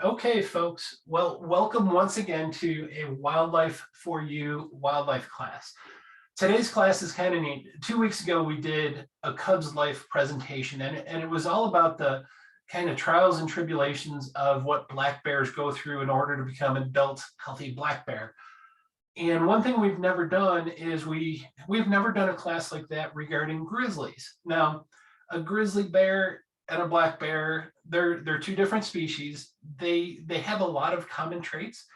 Okay, folks. Well, welcome once again to a Wildlife for You wildlife class. Today's class is kind of neat. 2 weeks ago, we did a Cubs Life presentation, and it was all about the kind of trials and tribulations of what black bears go through in order to become adult, healthy black bear. And one thing we've never done is we've never done a class like that regarding grizzlies. Now, a grizzly bear and a black bear, they're two different species. They have a lot of common traits,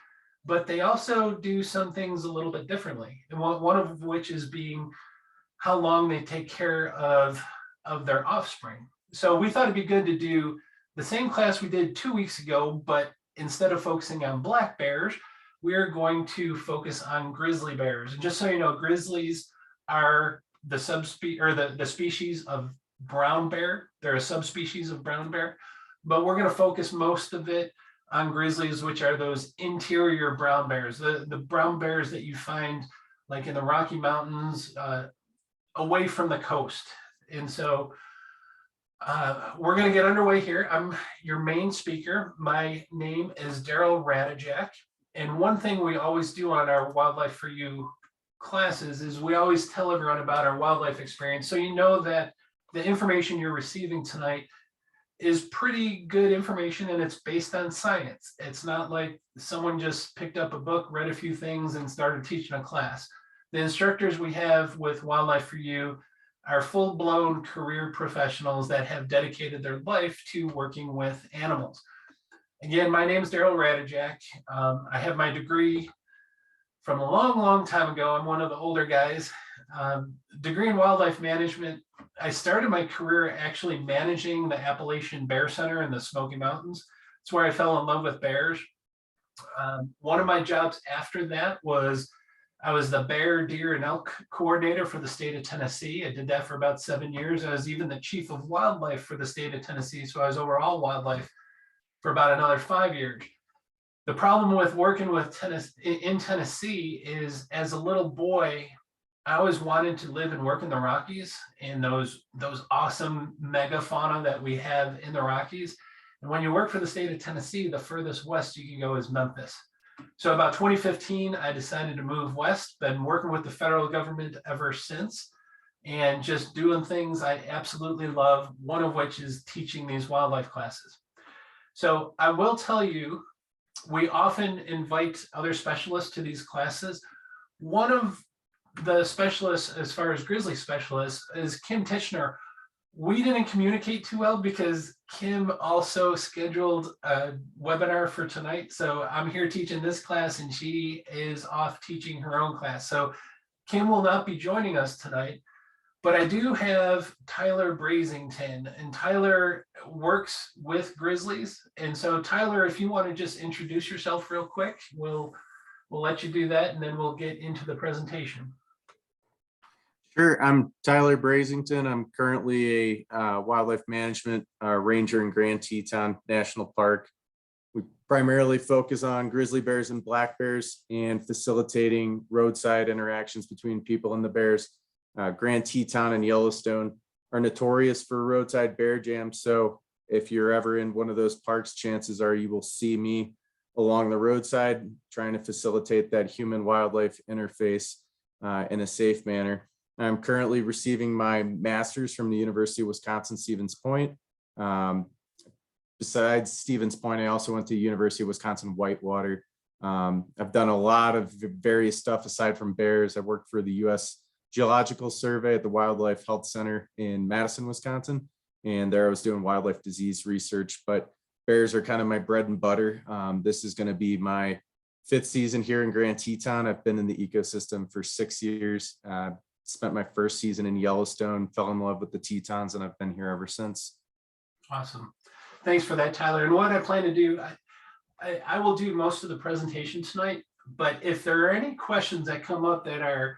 but they also do some things a little bit differently. And one of which is being how long they take care of their offspring. So we thought it'd be good to do the same class we did 2 weeks ago, but instead of focusing on black bears, we're going to focus on grizzly bears. And just so you know, grizzlies are the subspecies or the species of brown bear. They're a subspecies of brown bear, but we're going to focus most of it on grizzlies, which are those interior brown bears, the brown bears that you find like in the Rocky Mountains, away from the coast. And so we're going to get underway here. I'm your main speaker. My name is Daryl Radijak. And one thing we always do on our Wildlife for You classes is we always tell everyone about our wildlife experience. So you know that the information you're receiving tonight is pretty good information and it's based on science. It's not like someone just picked up a book, read a few things, and started teaching a class. The instructors we have with Wildlife for You are full-blown career professionals that have dedicated their life to working with animals. Again, my name is Daryl Radijak. I have my degree from a long, long time ago. I'm one of the older guys. Degree in wildlife management. I started my career actually managing the Appalachian Bear Center in the Smoky Mountains. It's where I fell in love with bears. One of my jobs after that was I was the bear, deer, and elk coordinator for the state of Tennessee. I did that for about 7 years. I was even the chief of wildlife for the state of Tennessee. So I was over all wildlife for about another 5 years. The problem with working with in Tennessee is as a little boy, I always wanted to live and work in the Rockies and those awesome megafauna that we have in the Rockies. And when you work for the state of Tennessee, the furthest west you can go is Memphis. So about 2015, I decided to move west, been working with the federal government ever since, and just doing things I absolutely love, one of which is teaching these wildlife classes. So I will tell you, we often invite other specialists to these classes. One of the specialists, as far as grizzly specialists, is Kim Titchener. We didn't communicate too well because Kim also scheduled a webinar for tonight. So I'm here teaching this class and she is off teaching her own class. So Kim will not be joining us tonight. But I do have Tyler Brazington, and Tyler works with grizzlies. And so Tyler, if you want to just introduce yourself real quick, we'll let you do that and then we'll get into the presentation. Sure, I'm Tyler Brazington. I'm currently a wildlife management ranger in Grand Teton National Park. We primarily focus on grizzly bears and black bears and facilitating roadside interactions between people and the bears. Grand Teton and Yellowstone are notorious for roadside bear jams. So if you're ever in one of those parks, chances are you will see me along the roadside trying to facilitate that human wildlife interface in a safe manner. I'm currently receiving my master's from the University of Wisconsin-Stevens Point. Besides Stevens Point, I also went to the University of Wisconsin-Whitewater. I've done a lot of various stuff aside from bears. I worked for the U.S. Geological Survey at the Wildlife Health Center in Madison, Wisconsin. And there I was doing wildlife disease research, but bears are kind of my bread and butter. This is going to be my 5th season here in Grand Teton. I've been in the ecosystem for 6 years. Spent my first season in Yellowstone, fell in love with the Tetons, and I've been here ever since. Awesome. Thanks for that, Tyler. And what I plan to do, I will do most of the presentation tonight, but if there are any questions that come up that are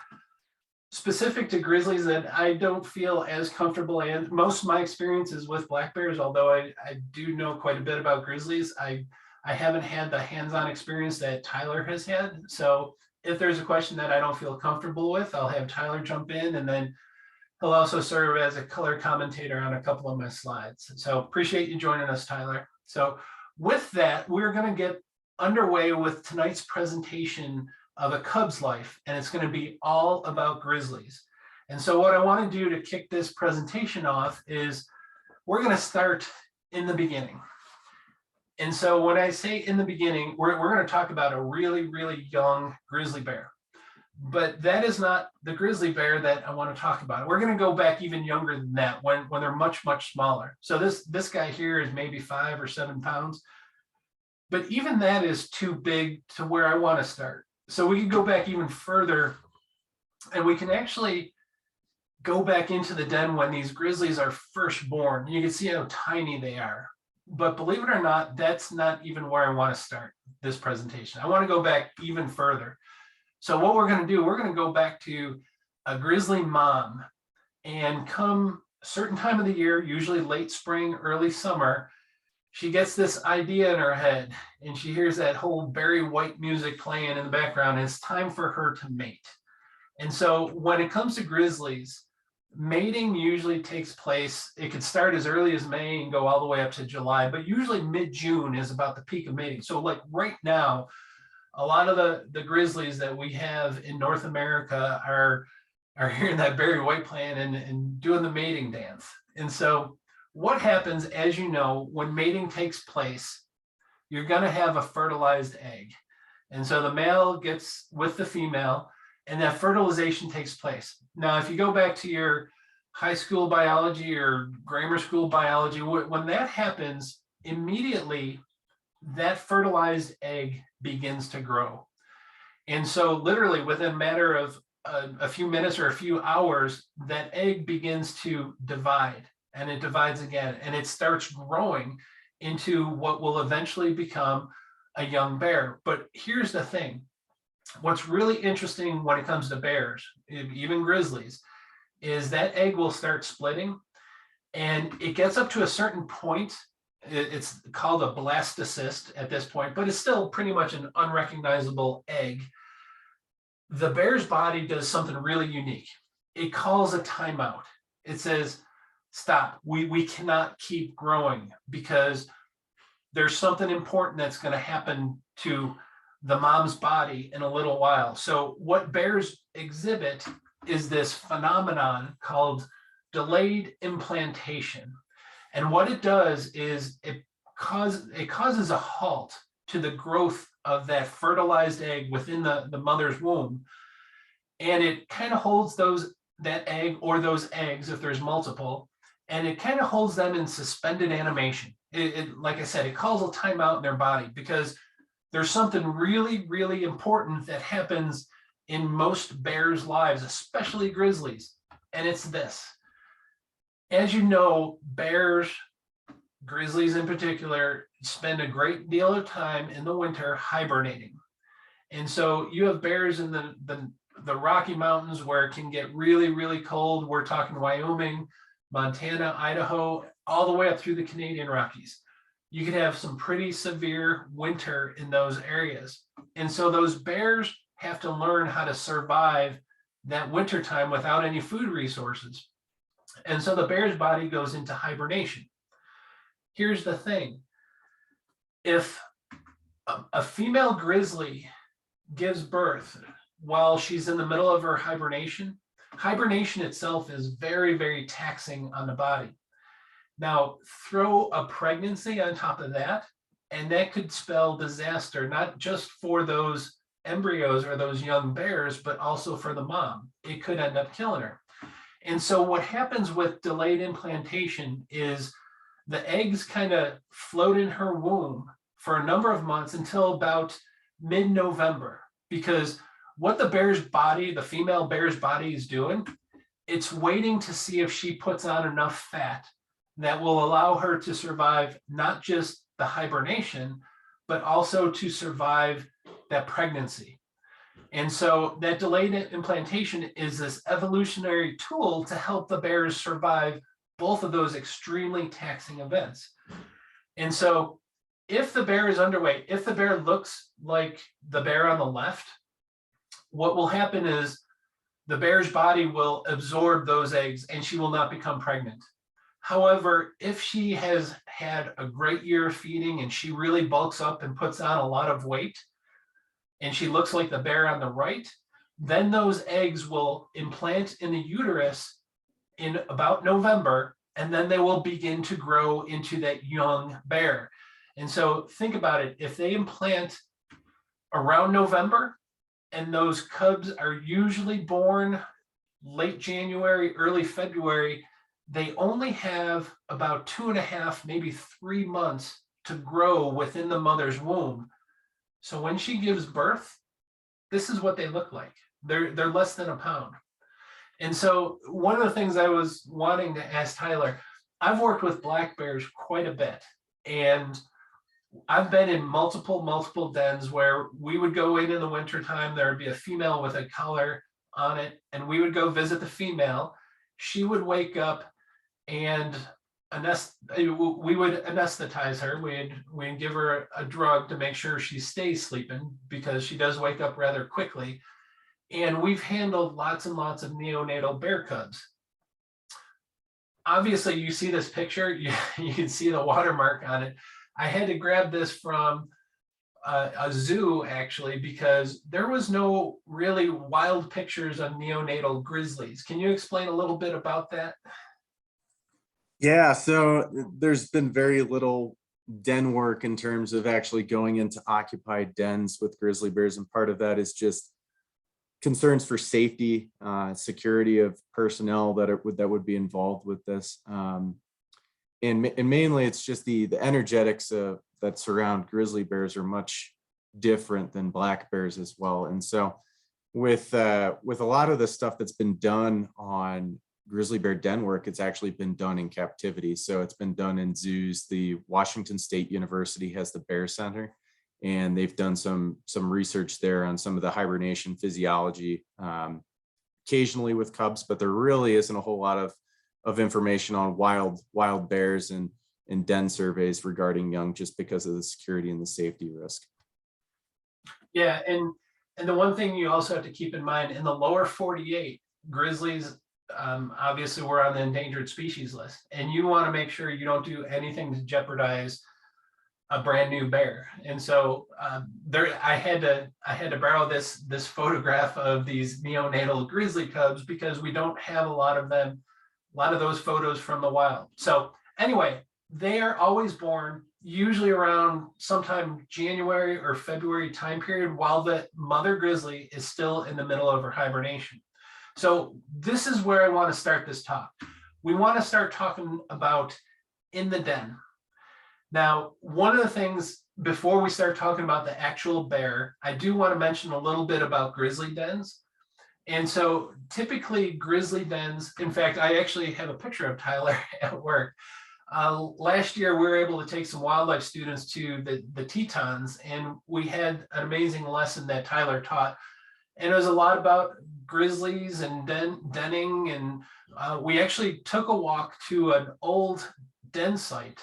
specific to grizzlies that I don't feel as comfortable, and most of my experience is with black bears, although I do know quite a bit about grizzlies, I haven't had the hands-on experience that Tyler has had. So if there's a question that I don't feel comfortable with, I'll have Tyler jump in, and then he'll also serve as a color commentator on a couple of my slides. So appreciate you joining us, Tyler. So With that, we're going to get underway with tonight's presentation of A Cub's Life, and it's going to be all about grizzlies. And so what I want to do to kick this presentation off is we're going to start in the beginning. And so when I say in the beginning, we're going to talk about a really, really young grizzly bear. But that is not the grizzly bear that I want to talk about. We're going to go back even younger than that when they're much, much smaller. So this guy here is maybe 5 or 7 pounds. But even that is too big to where I want to start. So we can go back even further, and we can actually go back into the den when these grizzlies are first born. You can see how tiny they are. But believe it or not, that's not even where I want to start this presentation. I want to go back even further. So what we're going to do, we're going to go back to a grizzly mom, and come a certain time of the year, usually late spring, early summer, she gets this idea in her head, and she hears that whole Barry White music playing in the background, and it's time for her to mate. And so when it comes to grizzlies, mating usually takes place, it could start as early as May and go all the way up to July, but usually mid-June is about the peak of mating. So like right now, a lot of the grizzlies that we have in North America are hearing that Barry White playing and doing the mating dance. And so what happens, as you know, when mating takes place, you're going to have a fertilized egg. And so the male gets with the female, and that fertilization takes place. Now, if you go back to your high school biology or grammar school biology, when that happens, immediately that fertilized egg begins to grow. And so literally within a matter of a few minutes or a few hours, that egg begins to divide, and it divides again, and it starts growing into what will eventually become a young bear. But here's the thing. What's really interesting when it comes to bears, even grizzlies, is that egg will start splitting, and it gets up to a certain point. It's called a blastocyst at this point, but it's still pretty much an unrecognizable egg. The bear's body does something really unique. It calls a timeout. It says, stop, we cannot keep growing because there's something important that's going to happen to the mom's body in a little while. So what bears exhibit is this phenomenon called delayed implantation. And what it does is it causes a halt to the growth of that fertilized egg within the mother's womb. And it kind of holds that egg or those eggs, if there's multiple, and it kind of holds them in suspended animation. Like I said, it calls a timeout in their body because there's something really, really important that happens in most bears' lives, especially grizzlies. And it's this. As you know, bears, grizzlies in particular, spend a great deal of time in the winter hibernating. And so you have bears in the Rocky Mountains where it can get really, really cold. We're talking Wyoming, Montana, Idaho, all the way up through the Canadian Rockies. You could have some pretty severe winter in those areas. And so those bears have to learn how to survive that winter time without any food resources. And so the bear's body goes into hibernation. Here's the thing. If a female grizzly gives birth while she's in the middle of her hibernation, hibernation itself is very, very taxing on the body. Now, throw a pregnancy on top of that, and that could spell disaster, not just for those embryos or those young bears, but also for the mom. It could end up killing her. And so what happens with delayed implantation is the eggs kind of float in her womb for a number of months until about mid-November, because what the bear's body, the female bear's body is doing, it's waiting to see if she puts on enough fat that will allow her to survive not just the hibernation, but also to survive that pregnancy. And so that delayed implantation is this evolutionary tool to help the bears survive both of those extremely taxing events. And so if the bear is underweight, if the bear looks like the bear on the left, what will happen is the bear's body will absorb those eggs and she will not become pregnant. However, if she has had a great year of feeding and she really bulks up and puts on a lot of weight, and she looks like the bear on the right, then those eggs will implant in the uterus in about November, and then they will begin to grow into that young bear. And so think about it, if they implant around November, and those cubs are usually born late January, early February, they only have about 2.5, maybe 3 months to grow within the mother's womb. So when she gives birth, this is what they look like. They're less than a pound. And so one of the things I was wanting to ask Tyler, I've worked with black bears quite a bit, and I've been in multiple dens where we would go in the wintertime, there would be a female with a collar on it, and we would go visit the female. She would wake up and we would anesthetize her. We'd give her a drug to make sure she stays sleeping, because she does wake up rather quickly. And we've handled lots and lots of neonatal bear cubs. Obviously, you see this picture, you can see the watermark on it. I had to grab this from a zoo, actually, because there was no really wild pictures of neonatal grizzlies. Can you explain a little bit about that? Yeah, so there's been very little den work in terms of actually going into occupied dens with grizzly bears, and part of that is just concerns for safety, security of personnel that would be involved with this. And mainly it's just the energetics that surround grizzly bears are much different than black bears as well. And so with a lot of the stuff that's been done on grizzly bear den work, it's actually been done in captivity. So it's been done in zoos. The Washington State University has the Bear Center, and they've done some research there on some of the hibernation physiology, occasionally with cubs, but there really isn't a whole lot of information on wild bears and den surveys regarding young, just because of the security and the safety risk. Yeah, and the one thing you also have to keep in mind, in the lower 48, grizzlies, obviously we're on the endangered species list, and you want to make sure you don't do anything to jeopardize a brand new bear. And so I had to borrow this photograph of these neonatal grizzly cubs, because we don't have a lot of them, a lot of those photos from the wild. So anyway, they are always born usually around sometime January or February time period, while the mother grizzly is still in the middle of her hibernation. So this is where I want to start this talk. We want to start talking about in the den. Now, one of the things before we start talking about the actual bear, I do want to mention a little bit about grizzly dens. And so typically grizzly dens, in fact, I actually have a picture of Tyler at work. Last year, we were able to take some wildlife students to the Tetons, and we had an amazing lesson that Tyler taught. And it was a lot about grizzlies and denning. And we actually took a walk to an old den site.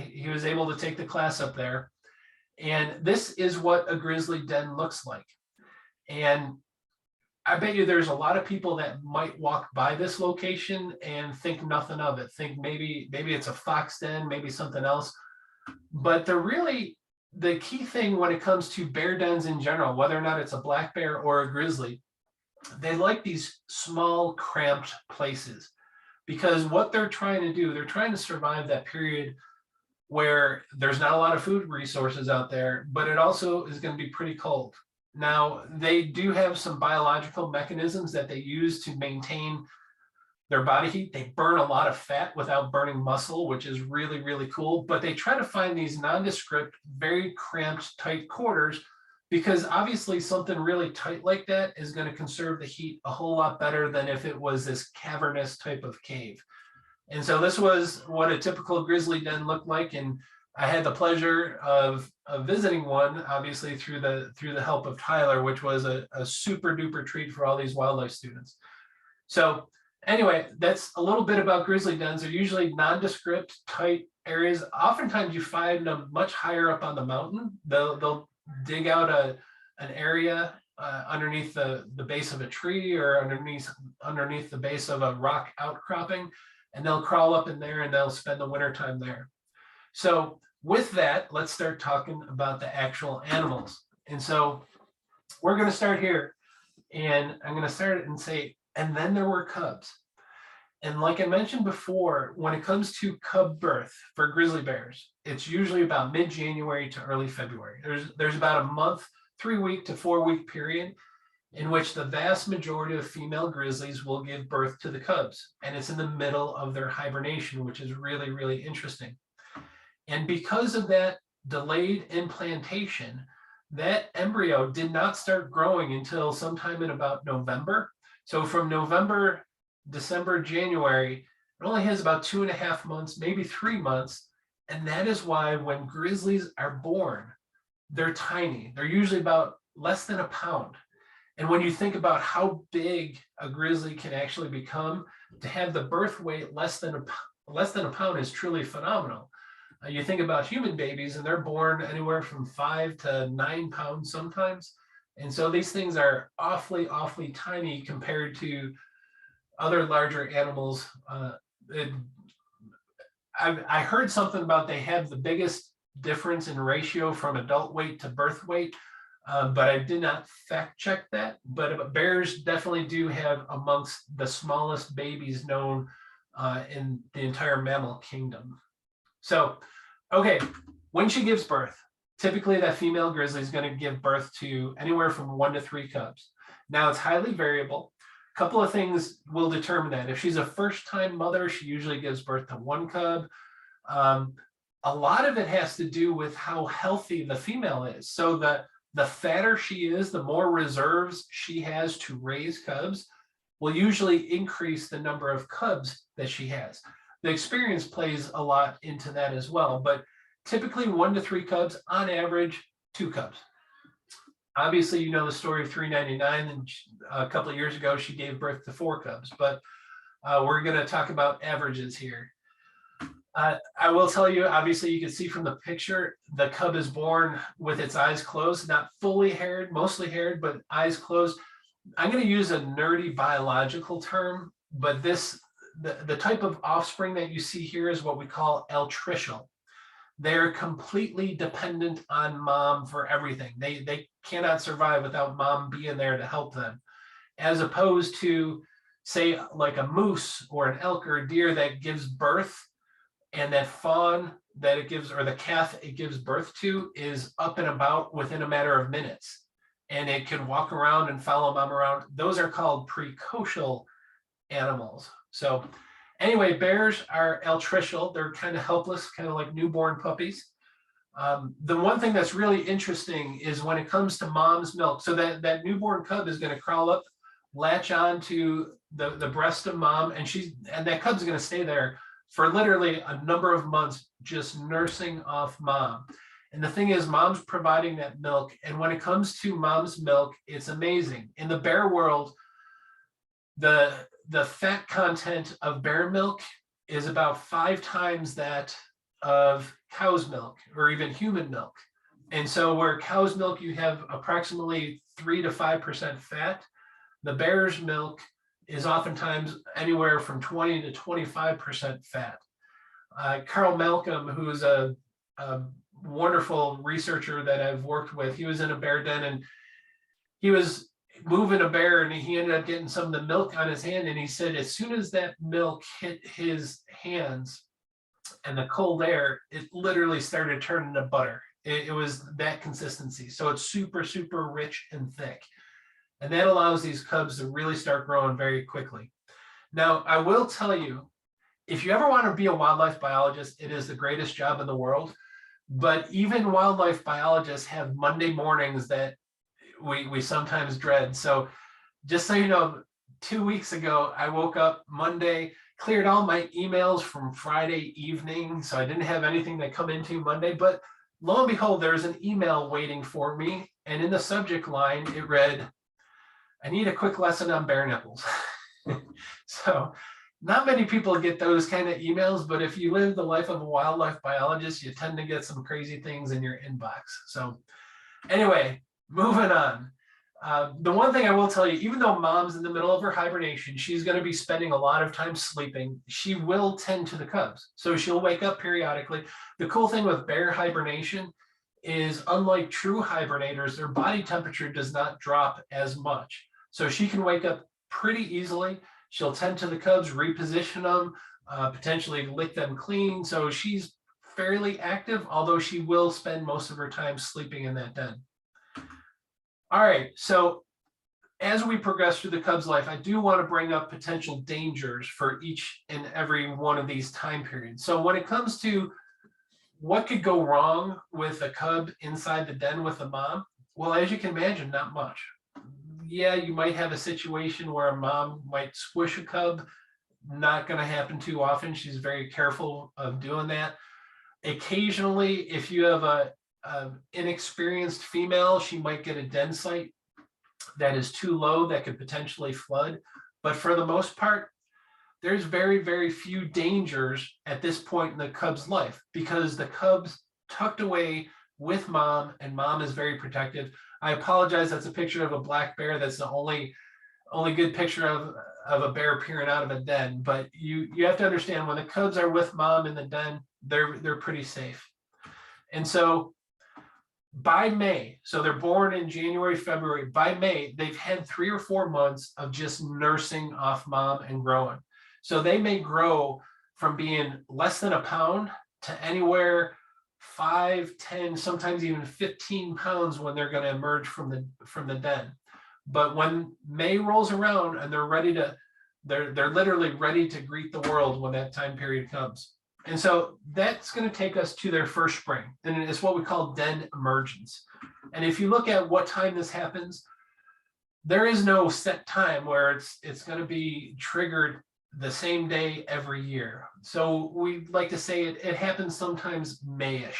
He was able to take the class up there. And this is what a grizzly den looks like. And I bet you there's a lot of people that might walk by this location and think nothing of it, think maybe it's a fox den, maybe something else. But the key thing when it comes to bear dens in general, whether or not it's a black bear or a grizzly, they like these small, cramped places, because what they're trying to do, they're trying to survive that period where there's not a lot of food resources out there, but it also is going to be pretty cold. Now, they do have some biological mechanisms that they use to maintain their body heat. They burn a lot of fat without burning muscle, which is really, really cool. But they try to find these nondescript, very cramped, tight quarters, because obviously something really tight like that is going to conserve the heat a whole lot better than if it was this cavernous type of cave. And so this was what a typical grizzly den looked like. And I had the pleasure of visiting one, obviously through the help of Tyler, which was a super duper treat for all these wildlife students. So anyway, that's a little bit about grizzly dens. They're usually nondescript, tight areas. Oftentimes you find them much higher up on the mountain. They'll dig out an area underneath the base of a tree, or underneath the base of a rock outcropping. and they'll crawl up in there and they'll spend the winter time there. So with that, let's start talking about the actual animals. And so we're going to start here, and I'm going to start it and say, and then there were cubs. And like I mentioned before, when it comes to cub birth for grizzly bears, it's usually about mid-January to early February. There's about a month, 3-week to 4-week period in which the vast majority of female grizzlies will give birth to the cubs. And it's in the middle of their hibernation, which is really, really interesting. And because of that delayed implantation, that embryo did not start growing until sometime in about November. So from November, December, January, it only has about 2.5 months, maybe 3 months. And that is why when grizzlies are born, they're tiny. They're usually about less than a pound. And when you think about how big a grizzly can actually become, to have the birth weight less than a pound is truly phenomenal. You think about human babies, and they're born anywhere from 5 to 9 pounds sometimes. And so these things are awfully, awfully tiny compared to other larger animals. I heard something about they have the biggest difference in ratio from adult weight to birth weight, but I did not fact check that. But bears definitely do have amongst the smallest babies known in the entire mammal kingdom. So, okay, when she gives birth, typically that female grizzly is going to give birth to anywhere from 1 to 3 cubs. Now it's highly variable. A couple of things will determine that. If she's a first-time mother, she usually gives birth to 1 cub. A lot of it has to do with how healthy the female is. So the fatter she is, the more reserves she has to raise cubs, will usually increase the number of cubs that she has. The experience plays a lot into that as well, but typically 1 to 3 cubs, on average 2 cubs. Obviously, you know the story of 399, and a couple of years ago, she gave birth to 4 cubs, but we're going to talk about averages here. I will tell you, obviously, you can see from the picture, the cub is born with its eyes closed, not fully haired, mostly haired, but eyes closed. I'm going to use a nerdy biological term, but the type of offspring that you see here is what we call altricial. They're completely dependent on mom for everything. They cannot survive without mom being there to help them, as opposed to, say, like a moose or an elk or a deer that gives birth, and that fawn that it gives, or the calf it gives birth to, is up and about within a matter of minutes, and it can walk around and follow mom around. Those are called precocial animals. So anyway, bears are altricial. They're kind of helpless, kind of like newborn puppies. The one thing that's really interesting is when it comes to mom's milk. So that newborn cub is going to crawl up, latch on to the breast of mom, and that cub's going to stay there for literally a number of months, just nursing off mom. And the thing is, mom's providing that milk. And when it comes to mom's milk, it's amazing. In the bear world, the fat content of bear milk is about 5 times that of cow's milk or even human milk. And so where cow's milk, you have approximately 3 to 5% fat, the bear's milk is oftentimes anywhere from 20 to 25% fat. Carl Malcolm, who is a wonderful researcher that I've worked with, he was in a bear den, and he was moving a bear, and he ended up getting some of the milk on his hand. And he said, as soon as that milk hit his hands and the cold air, it literally started turning to butter. It was that consistency. So it's super, super rich and thick. And that allows these cubs to really start growing very quickly. Now, I will tell you, if you ever want to be a wildlife biologist, it is the greatest job in the world. But even wildlife biologists have Monday mornings that we sometimes dread. So just so you know, 2 weeks ago, I woke up Monday, cleared all my emails from Friday evening, so I didn't have anything to come into Monday. But lo and behold, there's an email waiting for me. And in the subject line, it read, I need a quick lesson on bear nipples. So not many people get those kind of emails, but if you live the life of a wildlife biologist, you tend to get some crazy things in your inbox. So anyway, moving on. The one thing I will tell you, even though mom's in the middle of her hibernation, she's going to be spending a lot of time sleeping. She will tend to the cubs. So she'll wake up periodically. The cool thing with bear hibernation is, unlike true hibernators, their body temperature does not drop as much. So she can wake up pretty easily. She'll tend to the cubs, reposition them, potentially lick them clean. So she's fairly active, although she will spend most of her time sleeping in that den. All right, so as we progress through the cub's life, I do want to bring up potential dangers for each and every one of these time periods. So when it comes to what could go wrong with a cub inside the den with a mom, well, as you can imagine, not much. Yeah, you might have a situation where a mom might squish a cub. Not going to happen too often. She's very careful of doing that. Occasionally, if you have a inexperienced female, she might get a den site that is too low that could potentially flood. But for the most part, there's very, very few dangers at this point in the cub's life, because the cub's tucked away with mom and mom is very protective. I apologize, that's a picture of a black bear. That's the only good picture of a bear peering out of a den. But you have to understand, when the cubs are with mom in the den, they're pretty safe. And so by May, so they're born in January, February, by May, they've had 3 or 4 months of just nursing off mom and growing. So they may grow from being less than a pound to anywhere 5, 10, sometimes even 15 pounds when they're going to emerge from the den. But when May rolls around and they're literally ready to greet the world when that time period comes. And so that's going to take us to their first spring, and it's what we call den emergence. And if you look at what time this happens, there is no set time where it's going to be triggered the same day every year. So we like to say it happens sometimes Mayish.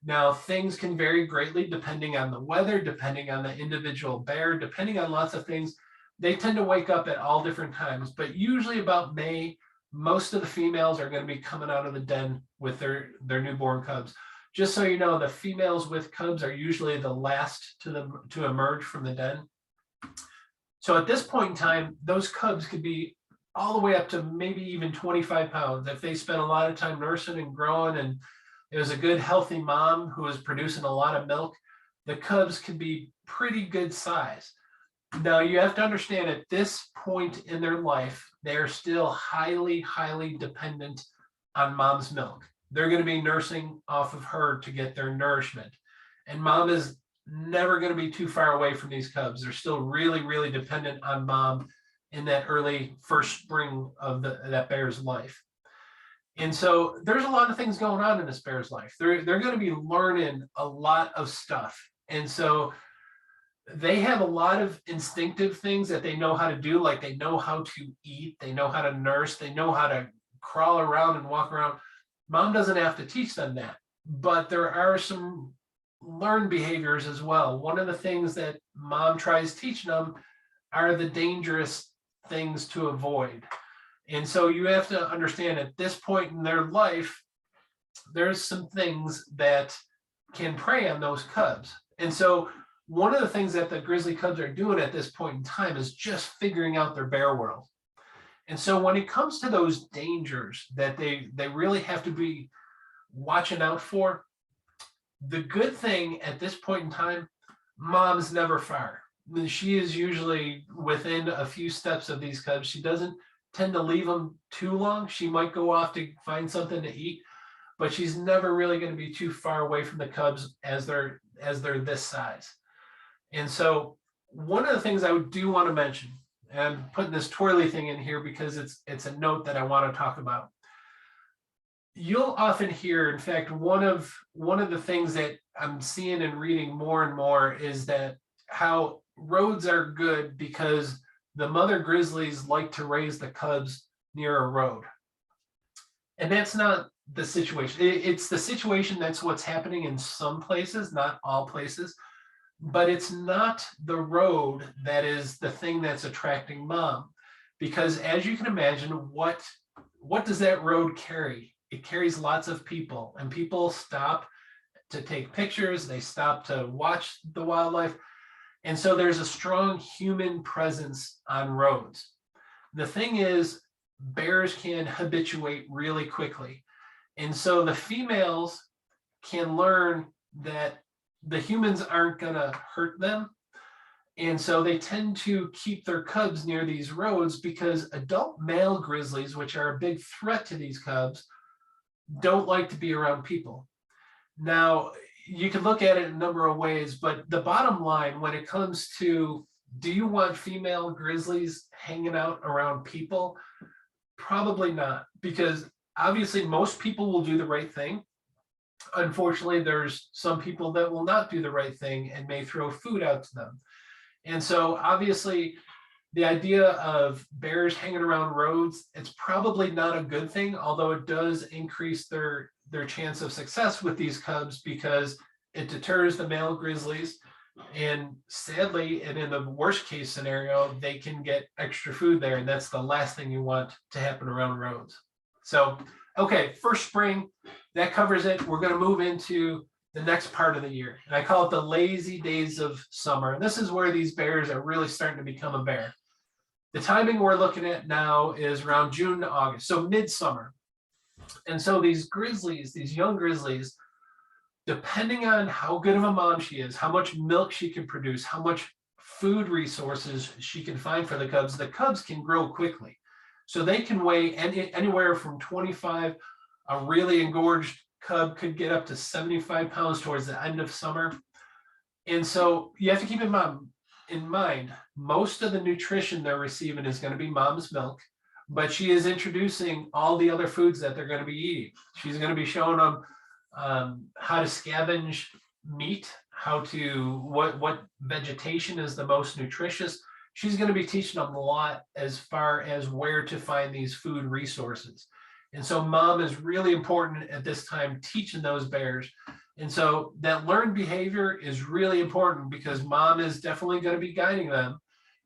Now, things can vary greatly depending on the weather, depending on the individual bear, depending on lots of things. They tend to wake up at all different times, but usually about May, most of the females are going to be coming out of the den with their newborn cubs. Just so you know, the females with cubs are usually the last to emerge from the den. So at this point in time, those cubs could be all the way up to maybe even 25 pounds. If they spent a lot of time nursing and growing, and it was a good, healthy mom who was producing a lot of milk, the cubs could be pretty good size. Now, you have to understand, at this point in their life, they're still highly, highly dependent on mom's milk. They're going to be nursing off of her to get their nourishment. And mom is never going to be too far away from these cubs. They're still really, really dependent on mom in that early first spring of that bear's life. And so there's a lot of things going on in this bear's life. They're going to be learning a lot of stuff. And so they have a lot of instinctive things that they know how to do, like they know how to eat, they know how to nurse, they know how to crawl around and walk around. Mom doesn't have to teach them that, but there are some learned behaviors as well. One of the things that mom tries teaching them are the dangerous things to avoid. And so you have to understand, at this point in their life, there's some things that can prey on those cubs. And so one of the things that the grizzly cubs are doing at this point in time is just figuring out their bear world. And so when it comes to those dangers that they really have to be watching out for, the good thing at this point in time, mom's never far. She is usually within a few steps of these cubs. She doesn't tend to leave them too long. She might go off to find something to eat, but she's never really going to be too far away from the cubs as they're this size. And so one of the things I do want to mention, and I'm putting this twirly thing in here because it's a note that I want to talk about. You'll often hear, in fact, one of the things that I'm seeing and reading more and more is that how roads are good because the mother grizzlies like to raise the cubs near a road. And that's not the situation. It's the situation that's what's happening in some places, not all places. But it's not the road that is the thing that's attracting mom, because as you can imagine, what does that road carry? It carries lots of people, and people stop to take pictures. They stop to watch the wildlife. And so there's a strong human presence on roads. The thing is, bears can habituate really quickly. And so the females can learn that the humans aren't going to hurt them. And so they tend to keep their cubs near these roads because adult male grizzlies, which are a big threat to these cubs, don't like to be around people. Now, you can look at it in a number of ways, but the bottom line when it comes to, do you want female grizzlies hanging out around people? Probably not, because obviously most people will do the right thing. Unfortunately, there's some people that will not do the right thing and may throw food out to them. And so obviously the idea of bears hanging around roads, it's probably not a good thing, although it does increase their chance of success with these cubs because it deters the male grizzlies. And sadly, and in the worst case scenario, they can get extra food there. And that's the last thing you want to happen around roads. So, okay, first spring, that covers it. We're going to move into the next part of the year. And I call it the lazy days of summer. And this is where these bears are really starting to become a bear. The timing we're looking at now is around June to August, so midsummer. And so these grizzlies, these young grizzlies, depending on how good of a mom she is, how much milk she can produce, how much food resources she can find for the cubs can grow quickly. So they can weigh anywhere from 25, a really engorged cub could get up to 75 pounds towards the end of summer. And so you have to keep in mind, most of the nutrition they're receiving is going to be mom's milk, but she is introducing all the other foods that they're going to be eating. She's going to be showing them how to scavenge meat, what vegetation is the most nutritious. She's going to be teaching them a lot as far as where to find these food resources. And so mom is really important at this time teaching those bears. And so that learned behavior is really important because mom is definitely going to be guiding them,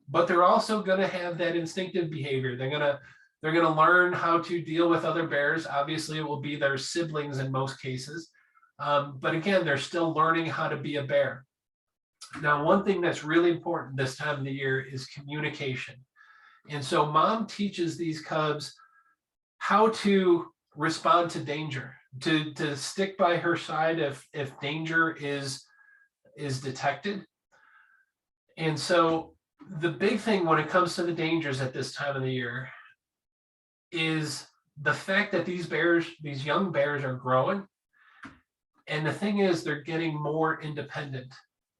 but they're also going to have that instinctive behavior. They're going to learn how to deal with other bears. Obviously, it will be their siblings in most cases. But again, they're still learning how to be a bear. Now, one thing that's really important this time of the year is communication. And so mom teaches these cubs how to respond to danger, to stick by her side if danger is detected. And so the big thing when it comes to the dangers at this time of the year is the fact that these young bears are growing. And the thing is, they're getting more independent.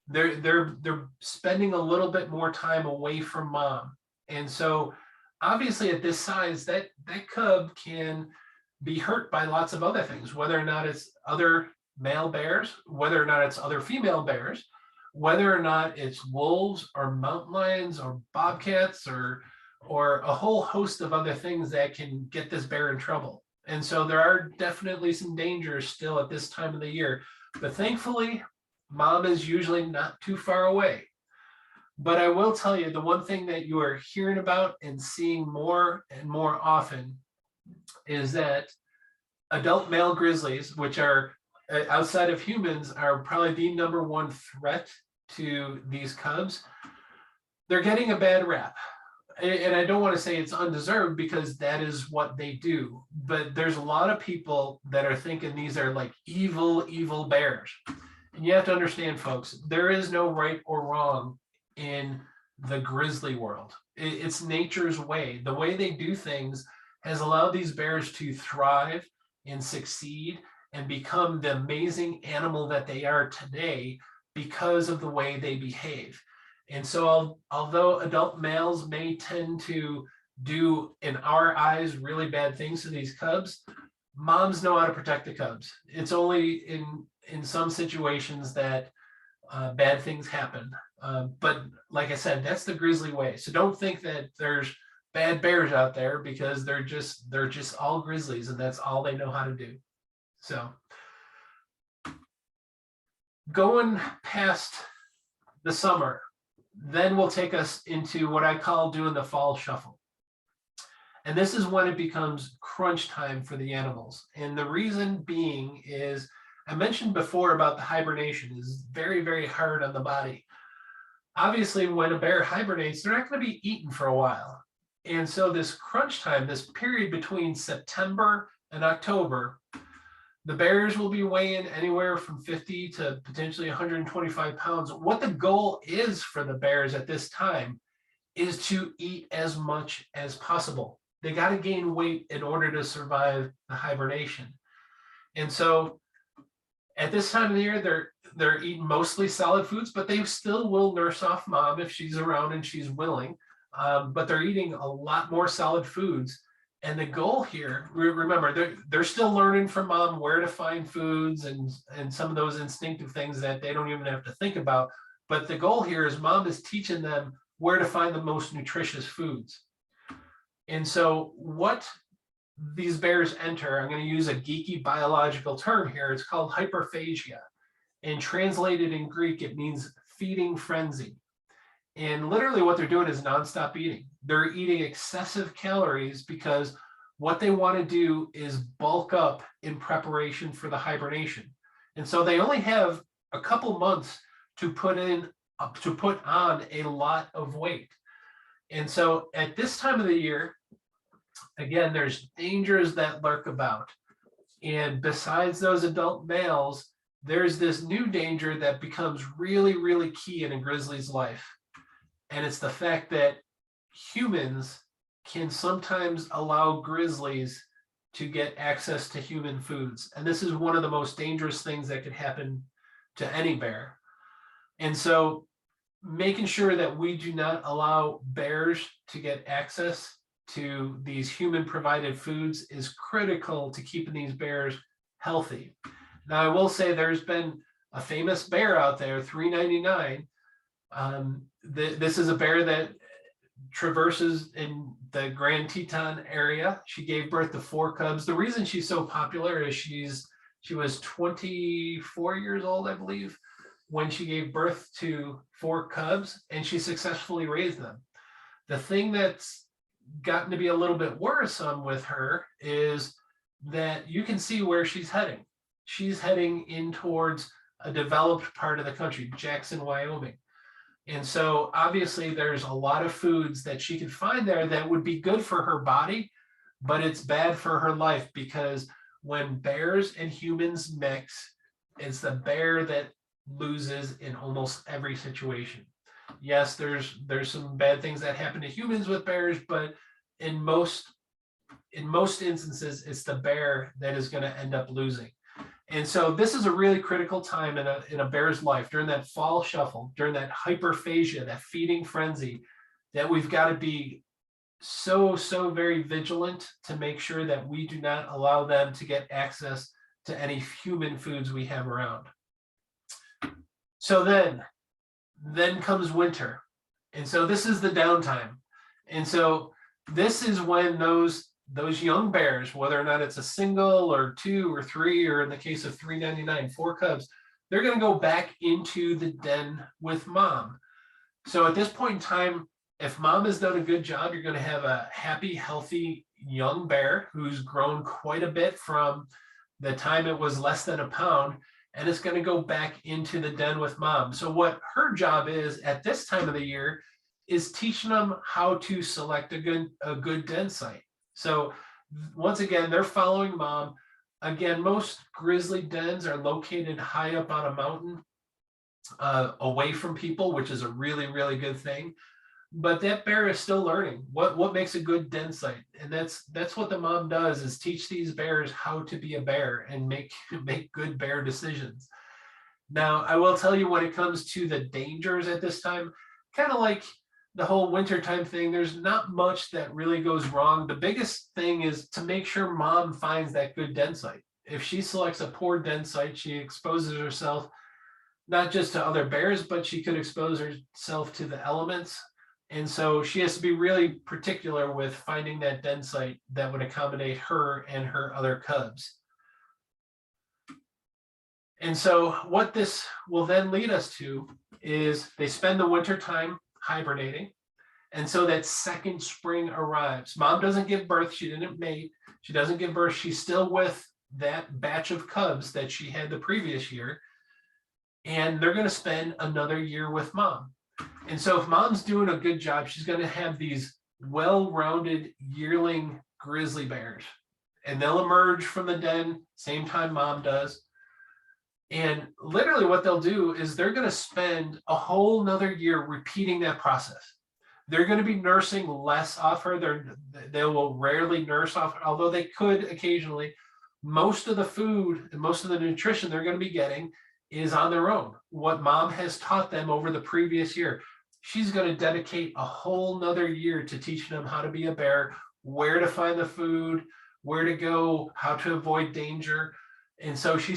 They're spending a little bit more time away from mom. And so obviously at this size, that cub can be hurt by lots of other things, whether or not it's other male bears, whether or not it's other female bears, whether or not it's wolves or mountain lions or bobcats or a whole host of other things that can get this bear in trouble. And so there are definitely some dangers still at this time of the year, but thankfully mom is usually not too far away. But I will tell you, the one thing that you are hearing about and seeing more and more often is that adult male grizzlies, which are outside of humans, are probably the number one threat to these cubs. They're getting a bad rap. And I don't want to say it's undeserved because that is what they do. But there's a lot of people that are thinking these are like evil, evil bears. And you have to understand, folks, there is no right or wrong in the grizzly world. It's nature's way. The way they do things has allowed these bears to thrive and succeed and become the amazing animal that they are today because of the way they behave. And so although adult males may tend to do, in our eyes, really bad things to these cubs, moms know how to protect the cubs. It's only in some situations that bad things happen. But like I said, that's the grizzly way. So don't think that there's bad bears out there because they're just all grizzlies and that's all they know how to do. So going past the summer, then we'll take us into what I call doing the fall shuffle. And this is when it becomes crunch time for the animals. And the reason being is, I mentioned before about the hibernation is very, very hard on the body. obviously when a bear hibernates, they're not going to be eaten for a while. And so this crunch time, this period between September and October, the bears will be weighing anywhere from 50 to potentially 125 pounds. What the goal is for the bears at this time is to eat as much as possible. They got to gain weight in order to survive the hibernation. And so at this time of the year, they're eating mostly solid foods, but they still will nurse off mom if she's around and she's willing. But they're eating a lot more solid foods. And the goal here, remember, they're still learning from mom where to find foods and some of those instinctive things that they don't even have to think about. But the goal here is mom is teaching them where to find the most nutritious foods. And so what these bears enter, I'm going to use a geeky biological term here. It's called hyperphagia. And translated in Greek, it means feeding frenzy. And literally what they're doing is nonstop eating. They're eating excessive calories because what they want to do is bulk up in preparation for the hibernation. And so they only have a couple months to put on a lot of weight. And so at this time of the year, again, there's dangers that lurk about. And besides those adult males, there's this new danger that becomes really, really key in a grizzly's life. And it's the fact that humans can sometimes allow grizzlies to get access to human foods. And this is one of the most dangerous things that could happen to any bear. And so making sure that we do not allow bears to get access to these human provided foods is critical to keeping these bears healthy. Now, I will say there's been a famous bear out there, 399. This is a bear that traverses in the Grand Teton area. She gave birth to 4 cubs. The reason she's so popular is she was 24 years old, I believe, when she gave birth to 4 cubs, and she successfully raised them. The thing that's gotten to be a little bit worrisome with her is that you can see where she's heading. She's heading in towards a developed part of the country, Jackson, Wyoming. And so obviously there's a lot of foods that she could find there that would be good for her body, but it's bad for her life, because when bears and humans mix, it's the bear that loses in almost every situation. Yes, there's some bad things that happen to humans with bears, but in most instances, it's the bear that is going to end up losing. And so this is a really critical time in a bear's life, during that fall shuffle, during that hyperphagia, that feeding frenzy, that we've got to be so very vigilant to make sure that we do not allow them to get access to any human foods we have around. So then comes winter. And so this is the downtime. And so this is when those young bears, whether or not it's a single or 2 or 3, or in the case of 399, 4 cubs, they're going to go back into the den with mom. So at this point in time, if mom has done a good job, you're going to have a happy, healthy young bear who's grown quite a bit from the time it was less than a pound, and it's going to go back into the den with mom. So what her job is at this time of the year is teaching them how to select a good den site. So once again, they're following mom. Again, most grizzly dens are located high up on a mountain, away from people, which is a really, really good thing. But that bear is still learning what makes a good den site. And that's what the mom does, is teach these bears how to be a bear and make good bear decisions. Now, I will tell you, when it comes to the dangers at this time, kind of like the whole wintertime thing, there's not much that really goes wrong. The biggest thing is to make sure mom finds that good den site. If she selects a poor den site, she exposes herself not just to other bears, but she could expose herself to the elements. And so she has to be really particular with finding that den site that would accommodate her and her other cubs. And so what this will then lead us to is they spend the winter time hibernating. And so that second spring arrives. Mom doesn't give birth. She didn't mate. She doesn't give birth. She's still with that batch of cubs that she had the previous year. And they're going to spend another year with mom. And so if mom's doing a good job, she's going to have these well-rounded yearling grizzly bears, and they'll emerge from the den same time mom does. And literally what they'll do is they're going to spend a whole nother year repeating that process. They're going to be nursing less off her. They will rarely nurse off her, although they could occasionally. Most of the food and most of the nutrition they're going to be getting is on their own. What mom has taught them over the previous year. She's going to dedicate a whole nother year to teaching them how to be a bear, where to find the food, where to go, how to avoid danger. And so she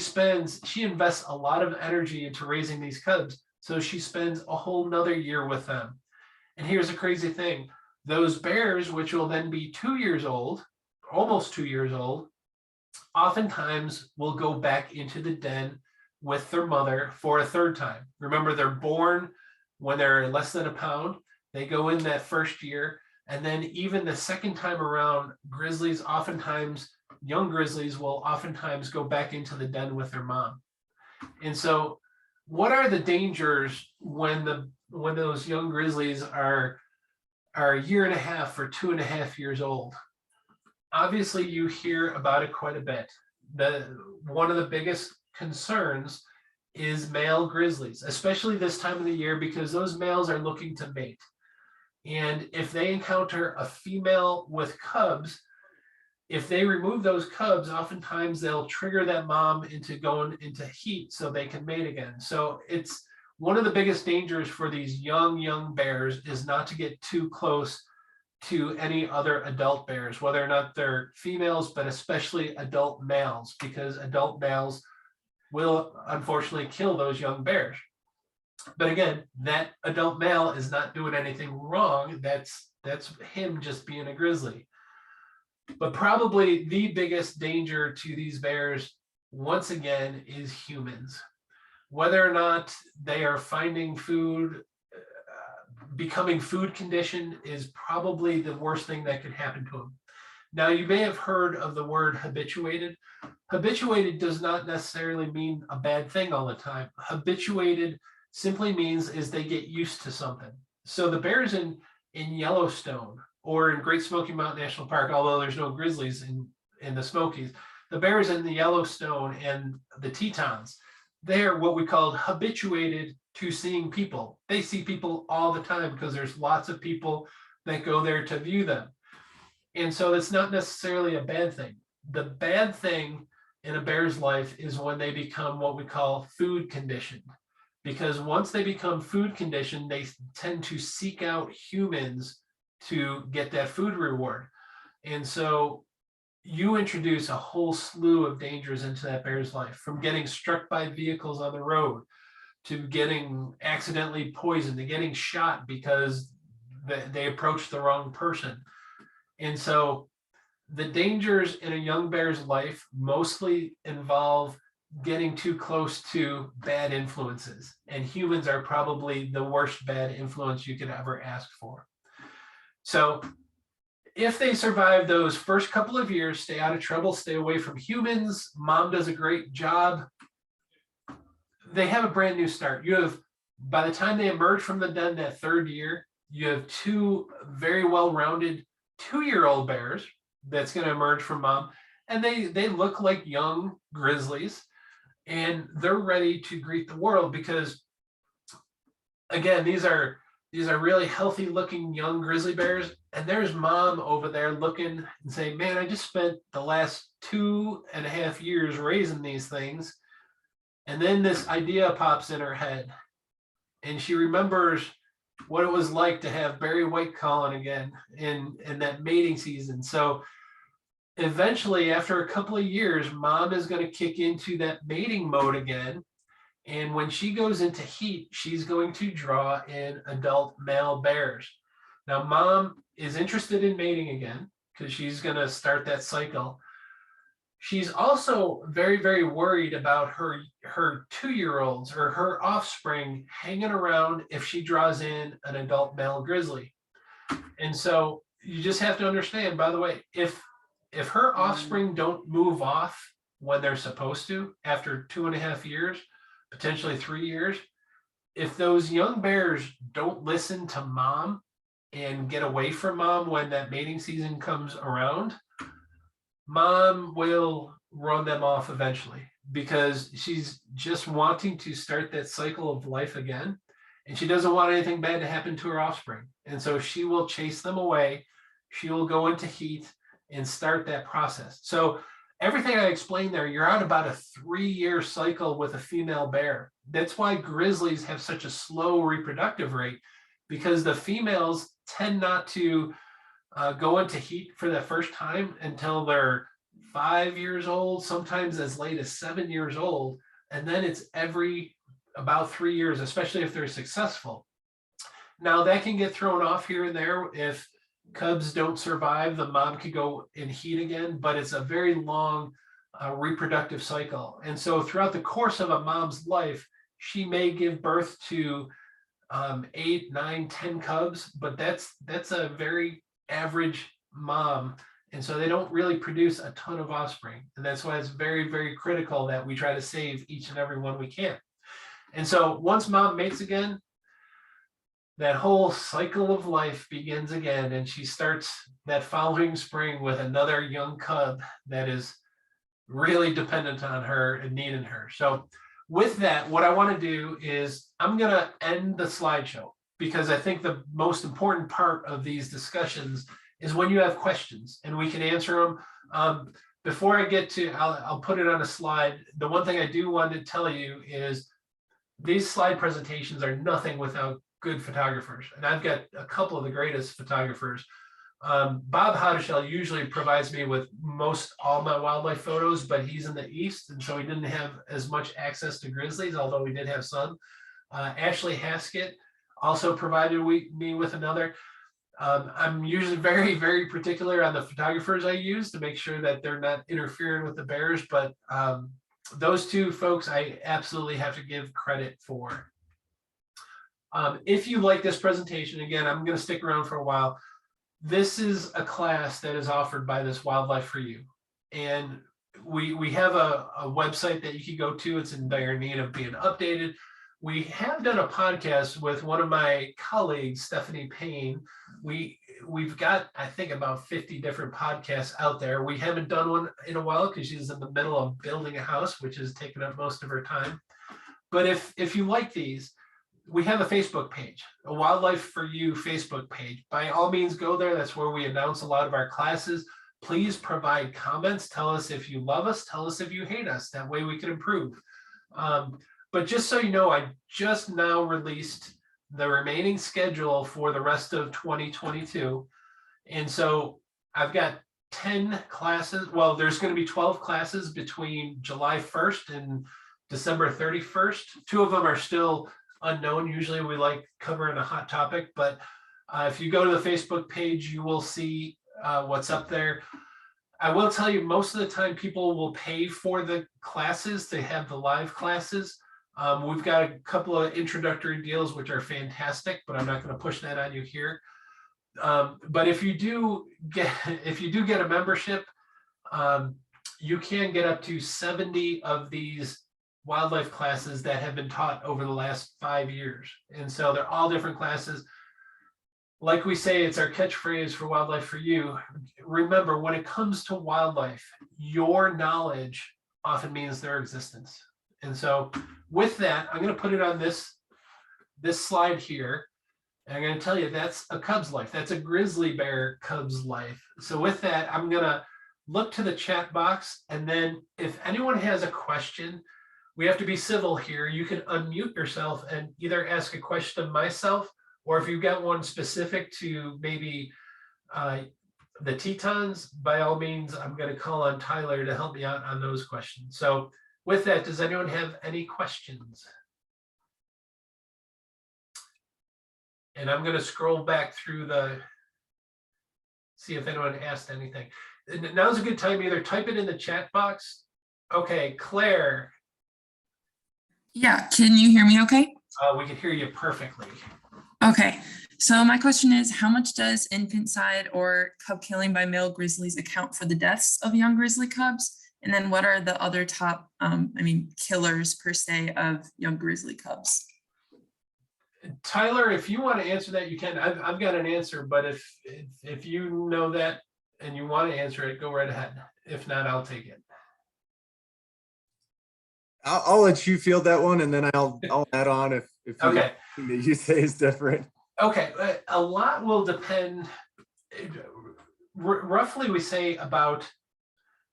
invests a lot of energy into raising these cubs. So she spends a whole nother year with them. And here's the crazy thing. Those bears, which will then be 2 years old, almost 2 years old, oftentimes will go back into the den with their mother for a third time. Remember, they're born when they're less than a pound. They go in that first year. And then even the second time around, young grizzlies will oftentimes go back into the den with their mom. And so what are the dangers when those young grizzlies are a year and a half or 2.5 years old? Obviously, you hear about it quite a bit. One of the biggest concerns is male grizzlies, especially this time of the year, because those males are looking to mate. And if they encounter a female with cubs, if they remove those cubs, oftentimes they'll trigger that mom into going into heat so they can mate again. So it's one of the biggest dangers for these young bears is not to get too close to any other adult bears, whether or not they're females, but especially adult males, because adult males will unfortunately kill those young bears. But again, that adult male is not doing anything wrong. That's him just being a grizzly. But probably the biggest danger to these bears, once again, is humans. Whether or not they are finding food, becoming food conditioned is probably the worst thing that could happen to them. Now, you may have heard of the word habituated. Habituated does not necessarily mean a bad thing all the time. Habituated simply means is they get used to something. So the bears in Yellowstone or in Great Smoky Mountain National Park, although there's no grizzlies in the Smokies, the bears in the Yellowstone and the Tetons, they're what we call habituated to seeing people. They see people all the time because there's lots of people that go there to view them. And so it's not necessarily a bad thing. The bad thing in a bear's life is when they become what we call food conditioned. Because once they become food conditioned, they tend to seek out humans to get that food reward. And so you introduce a whole slew of dangers into that bear's life, from getting struck by vehicles on the road, to getting accidentally poisoned, to getting shot because they approached the wrong person. And so the dangers in a young bear's life mostly involve getting too close to bad influences. And humans are probably the worst bad influence you could ever ask for. So if they survive those first couple of years, stay out of trouble, stay away from humans, mom does a great job, they have a brand new start. You have, by the time they emerge from the den that third year, you have two very well-rounded 2-year-old bears that's going to emerge from mom. And they look like young grizzlies, and they're ready to greet the world because, again, these are really healthy looking young grizzly bears. And there's mom over there looking and saying, man, I just spent the last 2.5 years raising these things. And then this idea pops in her head, and she remembers what it was like to have Barry White calling again in that mating season. So eventually, after a couple of years, mom is going to kick into that mating mode again. And when she goes into heat, she's going to draw in adult male bears. Now, mom is interested in mating again because she's going to start that cycle. She's also very, very worried about her 2-year-olds or her offspring hanging around if she draws in an adult male grizzly. And so you just have to understand, by the way, if her offspring don't move off when they're supposed to after 2.5 years, potentially 3 years, if those young bears don't listen to mom and get away from mom when that mating season comes around, mom will run them off eventually because she's just wanting to start that cycle of life again. And she doesn't want anything bad to happen to her offspring. And so she will chase them away. She will go into heat and start that process. So everything I explained there, you're on about a 3-year cycle with a female bear. That's why grizzlies have such a slow reproductive rate, because the females tend not to go into heat for the first time until they're 5 years old, sometimes as late as 7 years old. And then it's every about 3 years, especially if they're successful. Now that can get thrown off here and there. If cubs don't survive, the mom could go in heat again, but it's a very long reproductive cycle. And so throughout the course of a mom's life, she may give birth to 8, 9, 10 cubs, but that's a very average mom. And so they don't really produce a ton of offspring. And that's why it's very, very critical that we try to save each and every one we can. And so once mom mates again, that whole cycle of life begins again, and she starts that following spring with another young cub that is really dependent on her and needing her. So with that, what I want to do is I'm going to end the slideshow, because I think the most important part of these discussions is when you have questions and we can answer them. Before I get to, I'll put it on a slide. The one thing I do want to tell you is these slide presentations are nothing without good photographers. And I've got a couple of the greatest photographers. Bob Hoddeshell usually provides me with most all my wildlife photos, but he's in the East, and so he didn't have as much access to grizzlies, although we did have some. Ashley Haskett also provided me with another. I'm usually very, very particular on the photographers I use to make sure that they're not interfering with the bears, but those two folks I absolutely have to give credit for. If you like this presentation, again, I'm going to stick around for a while. This is a class that is offered by this Wildlife for You. And we have a website that you can go to. It's in dire need of being updated. We have done a podcast with one of my colleagues, Stephanie Payne. We've got, I think, about 50 different podcasts out there. We haven't done one in a while because she's in the middle of building a house, which has taken up most of her time. But if you like these, we have a Facebook page, a Wildlife for You Facebook page. By all means, go there. That's where we announce a lot of our classes. Please provide comments. Tell us if you love us. Tell us if you hate us. That way we can improve. But just so you know, I just now released the remaining schedule for the rest of 2022. And so I've got 10 classes. Well, there's going to be 12 classes between July 1st and December 31st. 2 of them are still unknown. Usually we like covering a hot topic, but if you go to the Facebook page, you will see what's up there. I will tell you, most of the time people will pay for the classes to have the live classes. We've got a couple of introductory deals, which are fantastic, but I'm not going to push that on you here. But if you do get a membership, you can get up to 70 of these wildlife classes that have been taught over the last 5 years. And so they're all different classes. Like we say, it's our catchphrase for Wildlife for You. Remember, when it comes to wildlife, your knowledge often means their existence. And so with that, I'm going to put it on this slide here. And I'm going to tell you that's a cub's life. That's a grizzly bear cub's life. So with that, I'm going to look to the chat box. And then if anyone has a question, we have to be civil here. You can unmute yourself and either ask a question of myself, or if you've got one specific to maybe the Tetons, by all means, I'm going to call on Tyler to help me out on those questions. So with that, does anyone have any questions? And I'm going to scroll back through see if anyone asked anything. And now's a good time, either type it in the chat box. Okay, Claire. Yeah, can you hear me okay? We can hear you perfectly. Okay, so my question is, how much does infanticide or cub killing by male grizzlies account for the deaths of young grizzly cubs? And then what are the other top, killers per se of young grizzly cubs? Tyler, if you want to answer that, you can. I've got an answer, but if you know that and you want to answer it, go right ahead. If not, I'll take it. I'll let you field that one, and then I'll add on if you got Okay. anything that you say is different. Okay, a lot will depend. Roughly, we say about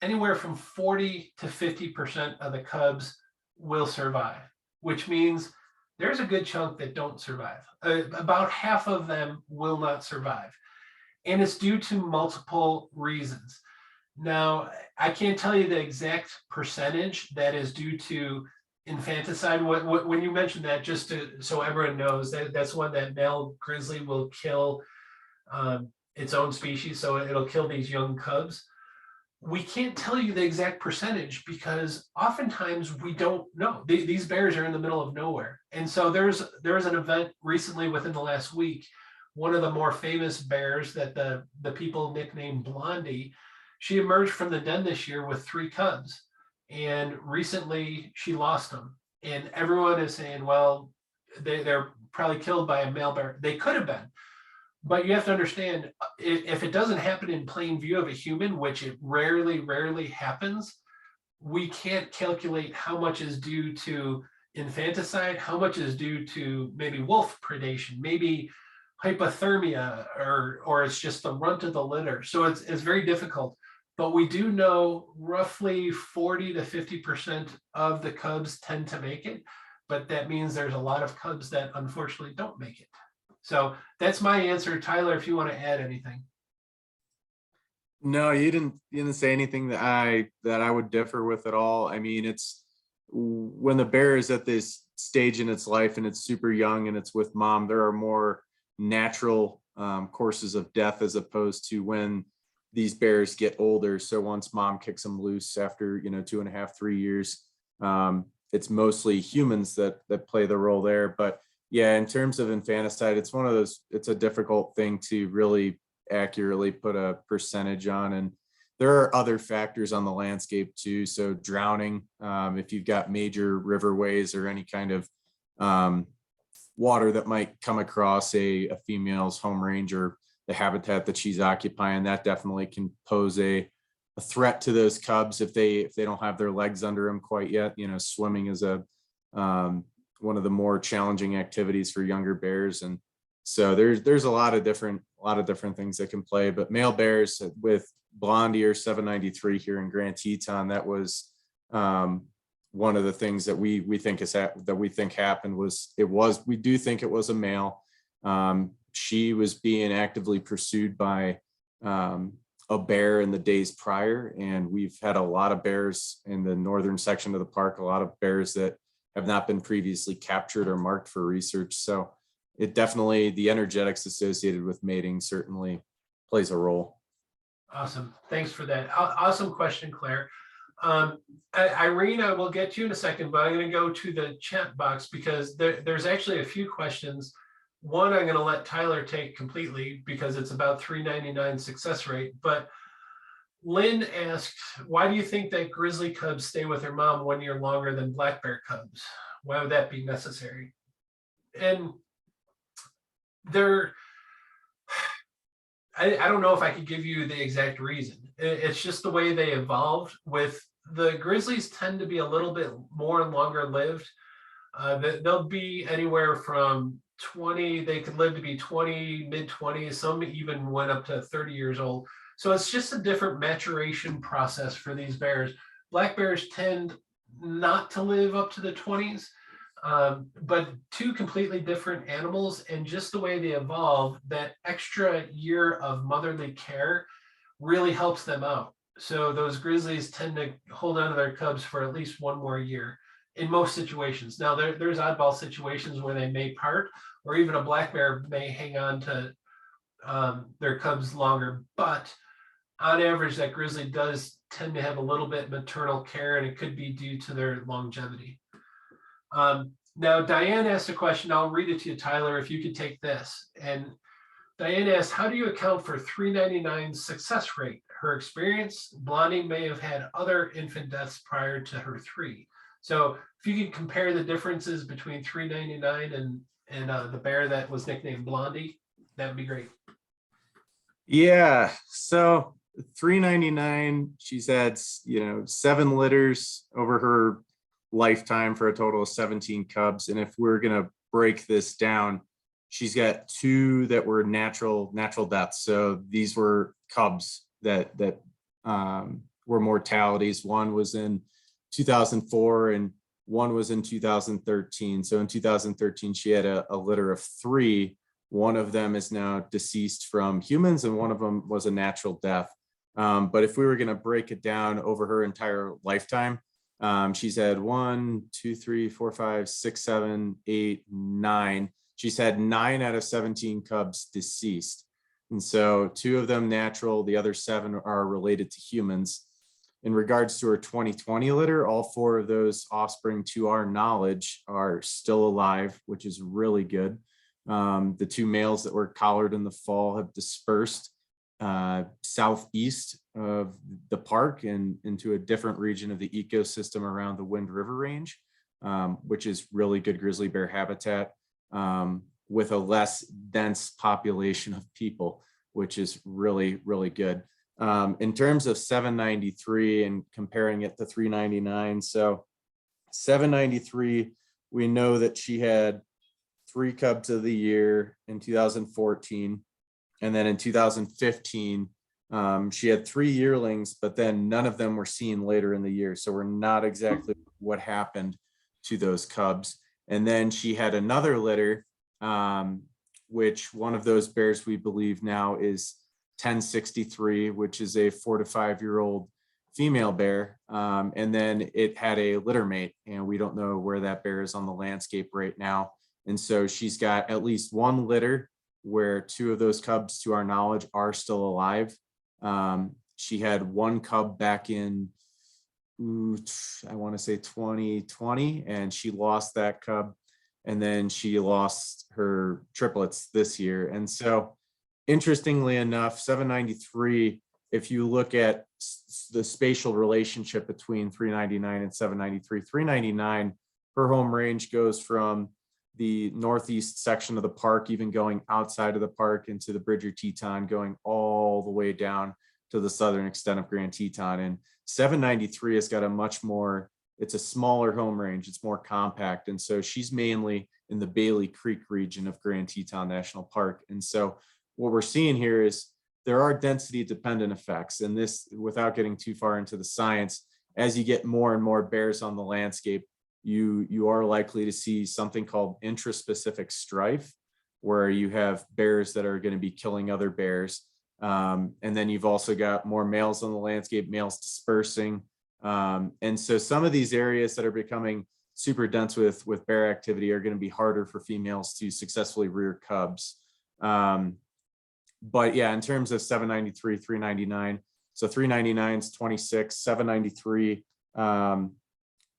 anywhere from 40 to 50% of the cubs will survive, which means there's a good chunk that don't survive. About half of them will not survive. And it's due to multiple reasons. Now, I can't tell you the exact percentage that is due to infanticide. When you mentioned that, just so everyone knows, that's one that male grizzly will kill its own species, so it'll kill these young cubs. We can't tell you the exact percentage because oftentimes we don't know. These bears are in the middle of nowhere. And so there's an event recently within the last week. One of the more famous bears that the people nicknamed Blondie, she emerged from the den this year with 3 cubs. And recently she lost them. And everyone is saying, well, they're probably killed by a male bear. They could have been. But you have to understand, if it doesn't happen in plain view of a human, which it rarely happens, we can't calculate how much is due to infanticide, how much is due to maybe wolf predation, maybe hypothermia, or it's just the runt of the litter. So it's very difficult. But we do know roughly 40 to 50% of the cubs tend to make it. But that means there's a lot of cubs that unfortunately don't make it. So that's my answer. Tyler, if you want to add anything. No, you didn't say anything that I would differ with at all. I mean, it's when the bear is at this stage in its life and it's super young and it's with mom, there are more natural courses of death as opposed to when these bears get older. So once mom kicks them loose after 2.5, 3 years, it's mostly humans that play the role there. But yeah, in terms of infanticide, it's one of those, it's a difficult thing to really accurately put a percentage on. And there are other factors on the landscape too. So drowning, if you've got major riverways or any kind of water that might come across a female's home range or the habitat that she's occupying, that definitely can pose a threat to those cubs if they don't have their legs under them quite yet. Swimming is one of the more challenging activities for younger bears. And so there's a lot of different things that can play, but male bears with Blondie or 793 here in Grand Teton, that was one of the things that we think happened was we do think it was a male. She was being actively pursued by a bear in the days prior. And we've had a lot of bears in the northern section of the park, a lot of bears that have not been previously captured or marked for research. So it definitely, the energetics associated with mating certainly plays a role. Awesome. Thanks for that. Awesome question, Claire. Irene, I will get to you in a second, but I'm going to go to the chat box because there's actually a few questions. One, I'm going to let Tyler take completely because it's about 399 success rate. But Lynn asked, why do you think that grizzly cubs stay with their mom 1 year longer than black bear cubs? Why would that be necessary? And I don't know if I could give you the exact reason. It's just the way they evolved. With the grizzlies tend to be a little bit more longer lived. They'll be anywhere from 20, they could live to be 20, mid-20s, some even went up to 30 years old. So it's just a different maturation process for these bears. Black bears tend not to live up to the 20s, but two completely different animals, and just the way they evolve, that extra year of motherly care really helps them out. So those grizzlies tend to hold on to their cubs for at least 1 more year in most situations. Now there's oddball situations where they may part, or even a black bear may hang on to their cubs longer, but on average, that grizzly does tend to have a little bit maternal care, and it could be due to their longevity. Now, Diane asked a question. I'll read it to you, Tyler, if you could take this. And Diane asked, how do you account for 399's success rate? Her experience, Blondie may have had other infant deaths prior to her 3. So if you could compare the differences between 399 and the bear that was nicknamed Blondie, that would be great. Yeah, so 399, she's had, 7 litters over her lifetime for a total of 17 cubs. And if we're gonna break this down, she's got 2 that were natural deaths. So these were cubs that were mortalities. One was in 2004 and one was in 2013. So in 2013, she had a litter of 3. One of them is now deceased from humans, and one of them was a natural death. But if we were going to break it down over her entire lifetime, she's had 1, 2, 3, 4, 5, 6, 7, 8, 9. She's had 9 out of 17 cubs deceased. And so 2 of them natural, the other 7 are related to humans. In regards to her 2020 litter, all 4 of those offspring, to our knowledge, are still alive, which is really good. The 2 males that were collared in the fall have dispersed southeast of the park and into a different region of the ecosystem around the Wind River Range, which is really good grizzly bear habitat, with a less dense population of people, which is really, really good. In terms of 793 and comparing it to 399, so 793, we know that she had 3 cubs of the year in 2014. And then in 2015, she had 3 yearlings, but then none of them were seen later in the year. So we're not exactly what happened to those cubs. And then she had another litter, which one of those bears we believe now is 1063, which is a 4 to 5 year old female bear. And then it had a litter mate, and we don't know where that bear is on the landscape right now. And so she's got at least 1 litter where 2 of those cubs, to our knowledge, are still alive. She had 1 cub back in, I want to say 2020, and she lost that cub. And then she lost her triplets this year. And so interestingly enough, 793, if you look at the spatial relationship between 399 and 793, 399, her home range goes from the northeast section of the park, even going outside of the park into the Bridger Teton, going all the way down to the southern extent of Grand Teton. And 793 has got a much more, it's a smaller home range, it's more compact. And so she's mainly in the Bailey Creek region of Grand Teton National Park. And so what we're seeing here is there are density dependent effects. And this, without getting too far into the science, as you get more and more bears on the landscape, you are likely to see something called intraspecific strife, where you have bears that are going to be killing other bears. And then you've also got more males on the landscape, males dispersing. And so some of these areas that are becoming super dense with bear activity are going to be harder for females to successfully rear cubs. But yeah, in terms of 793, 399, so 399 is 26, 793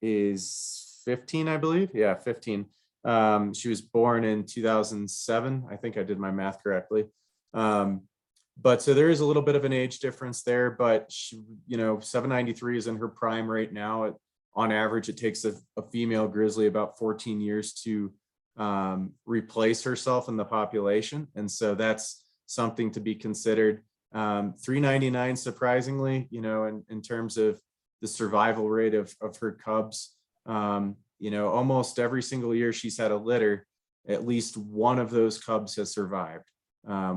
is 15, I believe. Yeah, 15. She was born in 2007. I think I did my math correctly. But so there is a little bit of an age difference there, but she, 793 is in her prime right now. On average, it takes a female grizzly about 14 years to replace herself in the population. And so that's something to be considered. 399, surprisingly, in terms of the survival rate of her cubs, almost every single year she's had a litter, at least one of those cubs has survived,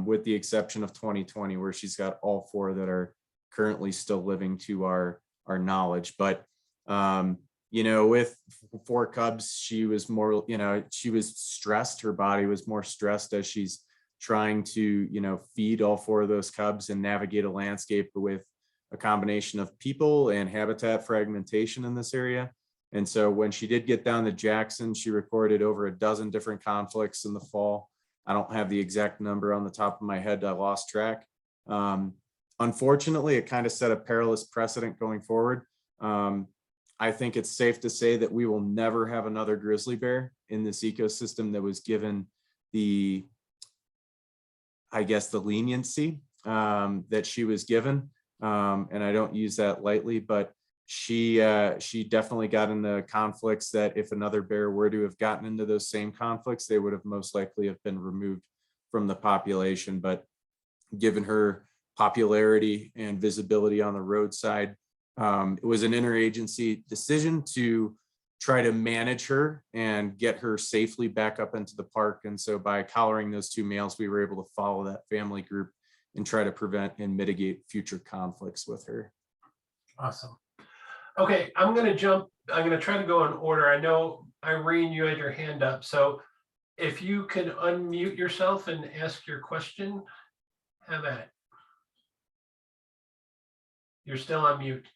with the exception of 2020, where she's got all 4 that are currently still living to our knowledge. But, with 4 cubs, she was more, she was stressed. Her body was more stressed as she's trying to, feed all 4 of those cubs and navigate a landscape with a combination of people and habitat fragmentation in this area. And so when she did get down to Jackson, she recorded over a dozen different conflicts in the fall. I don't have the exact number on the top of my head. I lost track. Unfortunately, it kind of set a perilous precedent going forward. I think it's safe to say that we will never have another grizzly bear in this ecosystem that was given the leniency that she was given. And I don't use that lightly, but she definitely got into conflicts that if another bear were to have gotten into those same conflicts, they would have most likely have been removed from the population. But given her popularity and visibility on the roadside, it was an interagency decision to try to manage her and get her safely back up into the park. And so by collaring those two males, we were able to follow that family group and try to prevent and mitigate future conflicts with her. Awesome. Okay, I'm going to try to go in order. I know, Irene, you had your hand up. So if you can unmute yourself and ask your question, have at it. You're still on mute.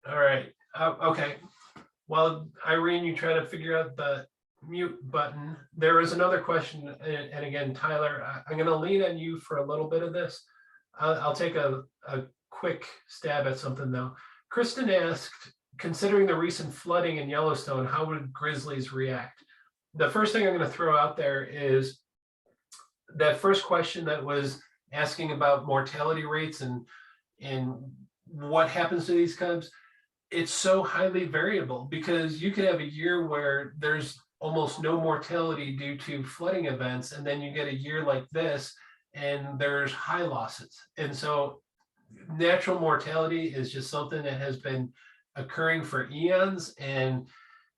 All right. Okay. Well, Irene, you try to figure out the mute button. There is another question. And again, Tyler, I'm going to lean on you for a little bit of this. I'll take a quick stab at something, though. Kristen asked, considering the recent flooding in Yellowstone, how would grizzlies react? The first thing I'm going to throw out there is that first question that was asking about mortality rates and what happens to these cubs. It's so highly variable because you could have a year where there's almost no mortality due to flooding events, and then you get a year like this and there's high losses. And so natural mortality is just something that has been occurring for eons, and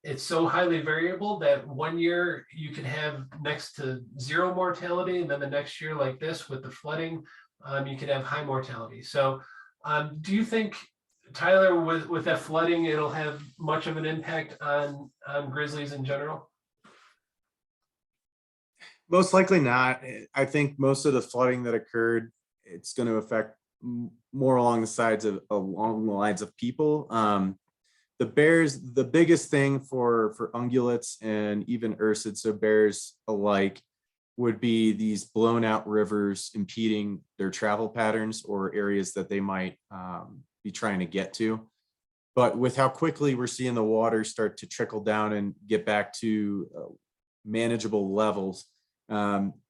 it's so highly variable that one year you could have next to zero mortality, and then the next year like this with the flooding, you could have high mortality. So do you think, Tyler, with that flooding, it'll have much of an impact on grizzlies in general? Most likely not. I think most of the flooding that occurred, it's going to affect more along the lines of people. The bears, the biggest thing for ungulates and even ursids, so bears alike, would be these blown out rivers impeding their travel patterns or areas that they might be trying to get to. But with how quickly we're seeing the water start to trickle down and get back to manageable levels,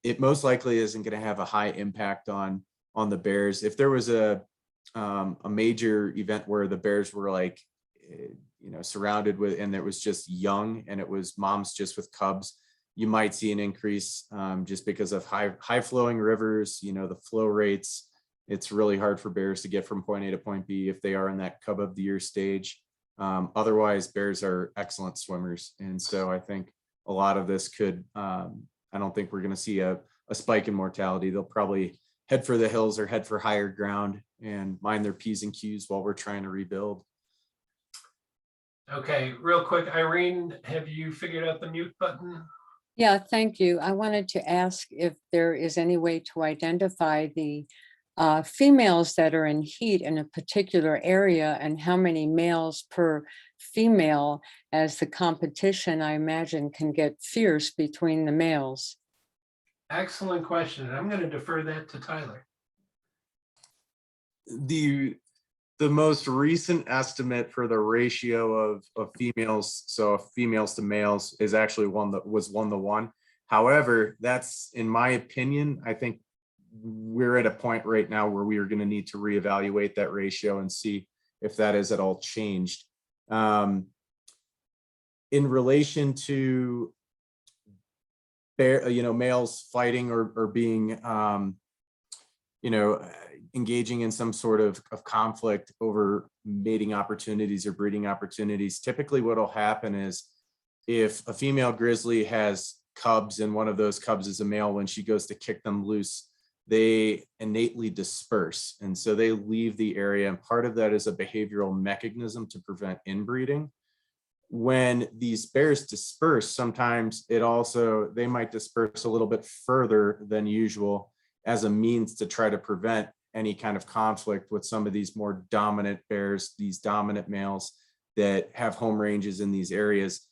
it most likely isn't going to have a high impact on the bears. If there was a major event where the bears were like, surrounded with, and it was just young and it was moms just with cubs, you might see an increase just because of high flowing rivers, the flow rates. It's really hard for bears to get from point A to point B if they are in that cub of the year stage. Otherwise, bears are excellent swimmers. And so I think a lot of this could, I don't think we're going to see a spike in mortality. They'll probably head for the hills or head for higher ground and mind their P's and Q's while we're trying to rebuild. Okay, real quick, Irene, have you figured out the mute button? Yeah, thank you. I wanted to ask if there is any way to identify the females that are in heat in a particular area and how many males per female, as the competition, I imagine, can get fierce between the males. Excellent question. I'm going to defer that to Tyler. The most recent estimate for the ratio of females, so females to males, is actually one that was 1-to-1. However, that's, in my opinion, I think we're at a point right now where we are going to need to reevaluate that ratio and see if that is at all changed. In relation to males fighting or being, engaging in some sort of conflict over mating opportunities or breeding opportunities, typically what will happen is if a female grizzly has cubs and one of those cubs is a male, when she goes to kick them loose, they innately disperse. And so they leave the area. And part of that is a behavioral mechanism to prevent inbreeding. When these bears disperse, sometimes they might disperse a little bit further than usual as a means to try to prevent any kind of conflict with some of these more dominant bears, these dominant males that have home ranges in these areas.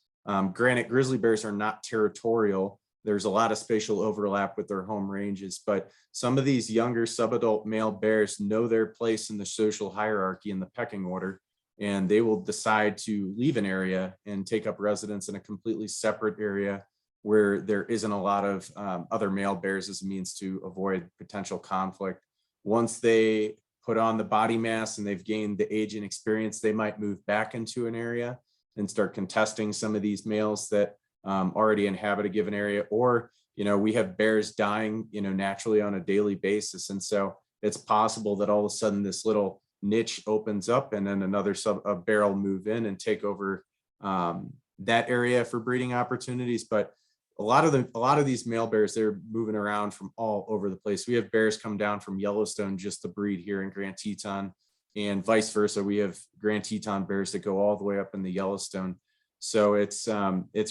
Granted, grizzly bears are not territorial. There's a lot of spatial overlap with their home ranges, but some of these younger subadult male bears know their place in the social hierarchy in the pecking order, and they will decide to leave an area and take up residence in a completely separate area where there isn't a lot of other male bears as a means to avoid potential conflict. Once they put on the body mass and they've gained the age and experience, they might move back into an area and start contesting some of these males that already inhabit a given area. Or, we have bears dying, naturally on a daily basis. And so it's possible that all of a sudden this little niche opens up and then a bear will move in and take over that area for breeding opportunities. But a lot of these male bears, they're moving around from all over the place. We have bears come down from Yellowstone just to breed here in Grand Teton, and vice versa. We have Grand Teton bears that go all the way up in the Yellowstone. So it's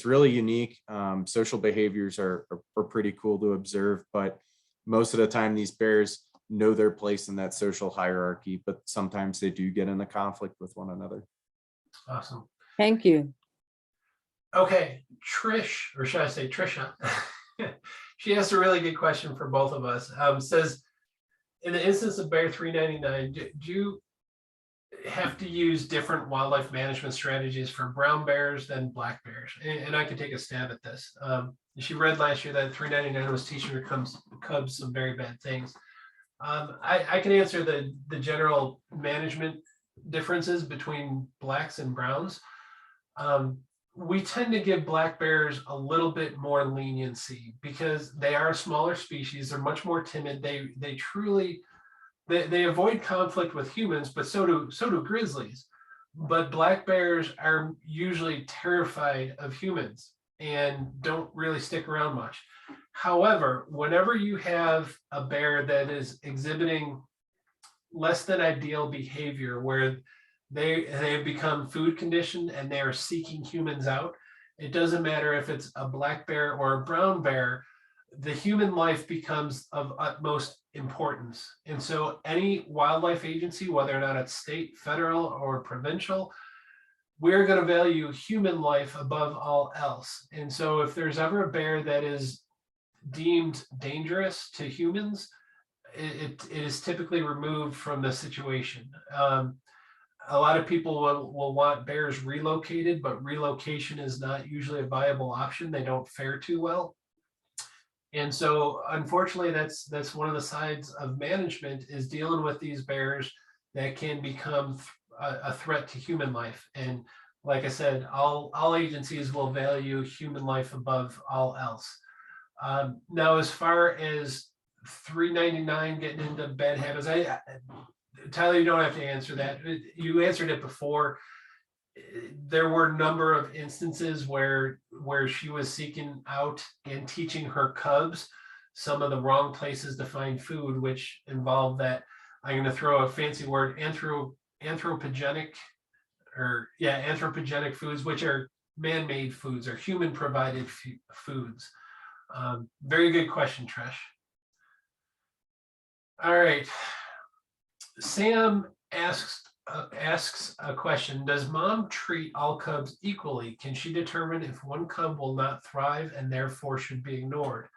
really unique. Social behaviors are pretty cool to observe, but most of the time these bears know their place in that social hierarchy, but sometimes they do get into conflict with one another. Awesome. Thank you. Okay, Trish, or should I say Trisha? She asked a really good question for both of us. Says, in the instance of Bear 399, do you have to use different wildlife management strategies for brown bears than black bears? And I can take a stab at this. She read last year that 399 was teaching her cubs some very bad things. I can answer the general management differences between blacks and browns. We tend to give black bears a little bit more leniency because they are a smaller species. They're much more timid. They truly avoid conflict with humans, but so do grizzlies. But black bears are usually terrified of humans and don't really stick around much. However, whenever you have a bear that is exhibiting less than ideal behavior, where they have become food conditioned and they are seeking humans out, it doesn't matter if it's a black bear or a brown bear, the human life becomes of utmost importance. And so any wildlife agency, whether or not it's state, federal, or provincial, we're going to value human life above all else. And so if there's ever a bear that is deemed dangerous to humans, it is typically removed from the situation. A lot of people will want bears relocated, but relocation is not usually a viable option. They don't fare too well. And so unfortunately, that's one of the sides of management, is dealing with these bears that can become a threat to human life. And like I said, all agencies will value human life above all else. Now, as far as 399 getting into bad habits, Tyler, you don't have to answer that. You answered it before. There were a number of instances where she was seeking out and teaching her cubs some of the wrong places to find food, which involved that, I'm going to throw a fancy word, anthropogenic foods, which are man-made foods or human-provided foods. Very good question, Trish. All right. Sam asks a question. Does mom treat all cubs equally? Can she determine if one cub will not thrive and therefore should be ignored?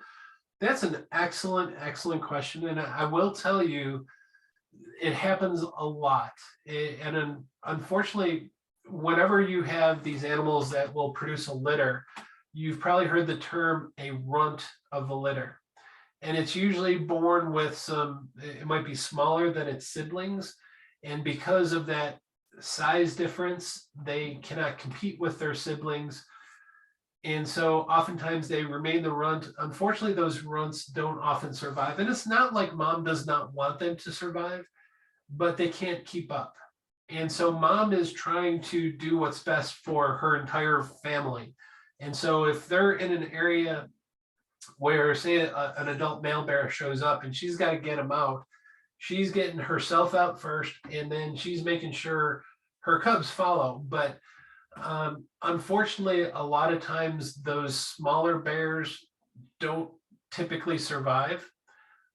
That's an excellent question. And I will tell you, it happens a lot. And unfortunately, whenever you have these animals that will produce a litter, you've probably heard the term a runt of the litter. And it's usually born with it might be smaller than its siblings. And because of that size difference, they cannot compete with their siblings. And so oftentimes they remain the runt. Unfortunately, those runts don't often survive. And it's not like mom does not want them to survive, but they can't keep up. And so mom is trying to do what's best for her entire family. And so if they're in an area where, say, an adult male bear shows up and she's got to get him out, she's getting herself out first, and then she's making sure her cubs follow. But unfortunately, a lot of times those smaller bears don't typically survive.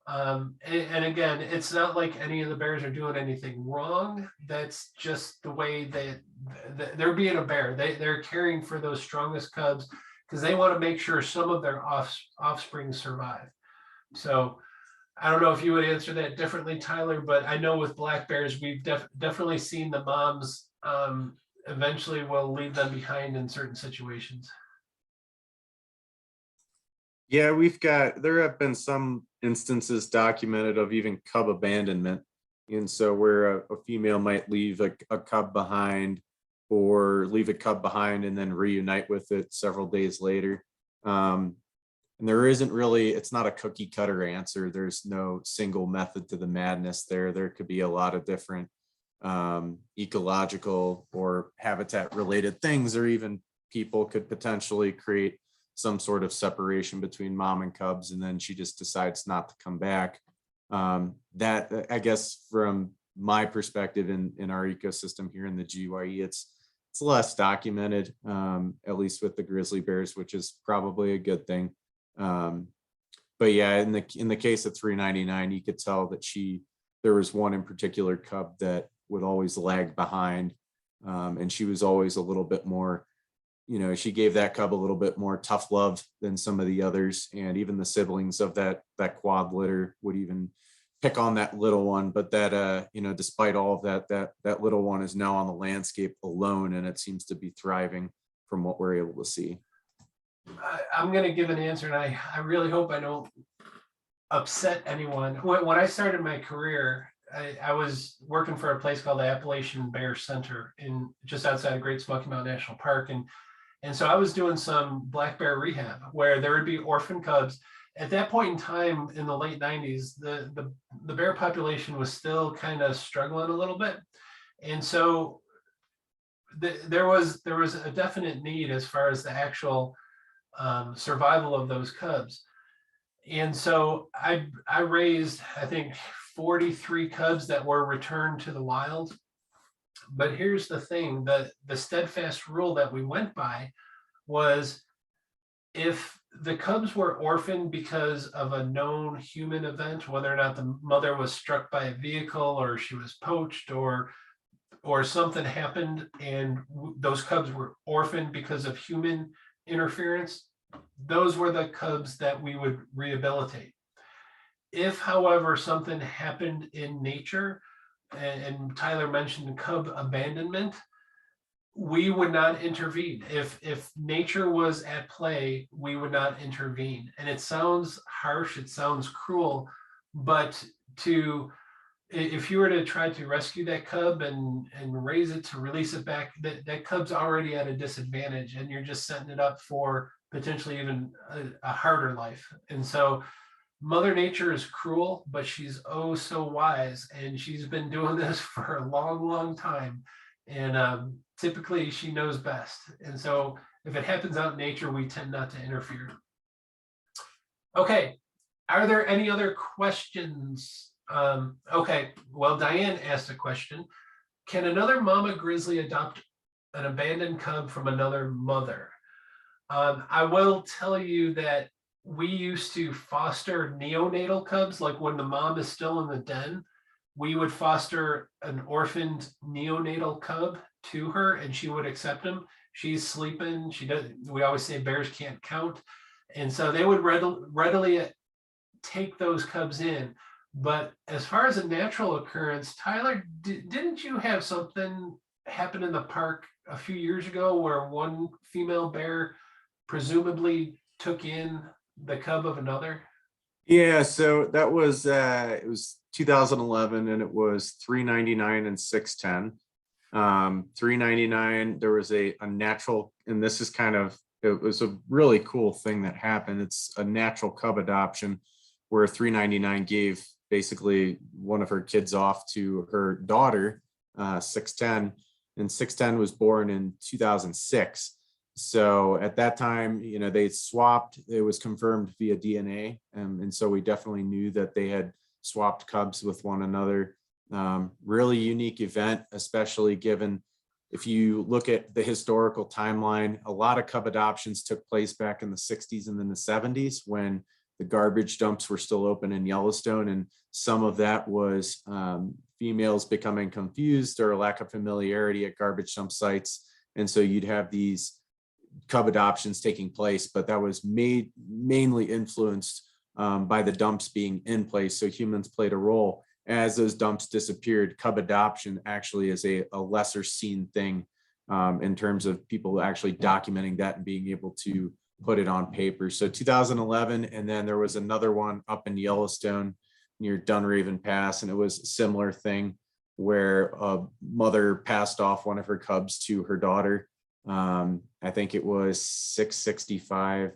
And again, it's not like any of the bears are doing anything wrong. That's just the way they're being a bear. They're caring for those strongest cubs because they want to make sure some of their offspring survive. So I don't know if you would answer that differently, Tyler, but I know with black bears, we've definitely seen the moms eventually will leave them behind in certain situations. Yeah, there have been some instances documented of even cub abandonment. And so where a female might leave a cub behind or leave a cub behind and then reunite with it several days later. And there isn't really, it's not a cookie cutter answer. There's no single method to the madness there. There could be a lot of different ecological or habitat related things, or even people could potentially create some sort of separation between mom and cubs, and then she just decides not to come back. That, I guess, from my perspective in our ecosystem here in the GYE, it's less documented, at least with the grizzly bears, which is probably a good thing. But yeah, in the case of 399, you could tell that there was one in particular cub that would always lag behind, and she was always a little bit more, she gave that cub a little bit more tough love than some of the others, and even the siblings of that quad litter would even pick on that little one. But that despite all of that little one is now on the landscape alone, and it seems to be thriving from what we're able to see. I'm going to give an answer, and I really hope I don't upset anyone. When I started my career, I was working for a place called the Appalachian Bear Center just outside of Great Smoky Mountain National Park. And so I was doing some black bear rehab where there would be orphan cubs. At that point in time in the late 90s, the bear population was still kind of struggling a little bit. And so there was a definite need as far as the actual survival of those cubs. And so I raised, I think, 43 cubs that were returned to the wild. But here's the thing, the steadfast rule that we went by was, if the cubs were orphaned because of a known human event, whether or not the mother was struck by a vehicle or she was poached or something happened, and those cubs were orphaned because of human interference, those were the cubs that we would rehabilitate. If, however, something happened in nature, and Tyler mentioned cub abandonment, we would not intervene. If nature was at play, we would not intervene. And it sounds harsh, it sounds cruel, but if you were to try to rescue that cub and raise it to release it back, that cub's already at a disadvantage, and you're just setting it up for potentially even a harder life. And so Mother Nature is cruel, but she's oh so wise, and she's been doing this for a long, long time. And typically she knows best. And so if it happens out in nature, we tend not to interfere. Okay, are there any other questions? Okay, well, Diane asked a question. Can another mama grizzly adopt an abandoned cub from another mother? I will tell you that we used to foster neonatal cubs, like when the mom is still in the den, we would foster an orphaned neonatal cub to her, and she would accept him. She's sleeping. We always say bears can't count. And so they would readily take those cubs in. But as far as a natural occurrence, Tyler, didn't you have something happen in the park a few years ago where one female bear presumably took in the cub of another? Yeah, so that was it was 2011, and it was 399 and 610. 399, there was a natural, and this is it was a really cool thing that happened. It's a natural cub adoption where 399 gave basically one of her kids off to her daughter, 610, and 610 was born in 2006. So at that time, they swapped. It was confirmed via DNA, and so we definitely knew that they had swapped cubs with one another. Really unique event, especially given if you look at the historical timeline. A lot of cub adoptions took place back in the 60s and then the 70s when the garbage dumps were still open in Yellowstone, and some of that was females becoming confused or a lack of familiarity at garbage dump sites, and so you'd have these cub adoptions taking place, but that was mainly influenced by the dumps being in place. So humans played a role. As those dumps disappeared, cub adoption actually is a lesser seen thing in terms of people actually documenting that and being able to put it on paper. So 2011, and then there was another one up in Yellowstone near Dunraven Pass, and it was a similar thing where a mother passed off one of her cubs to her daughter. I think it was 665,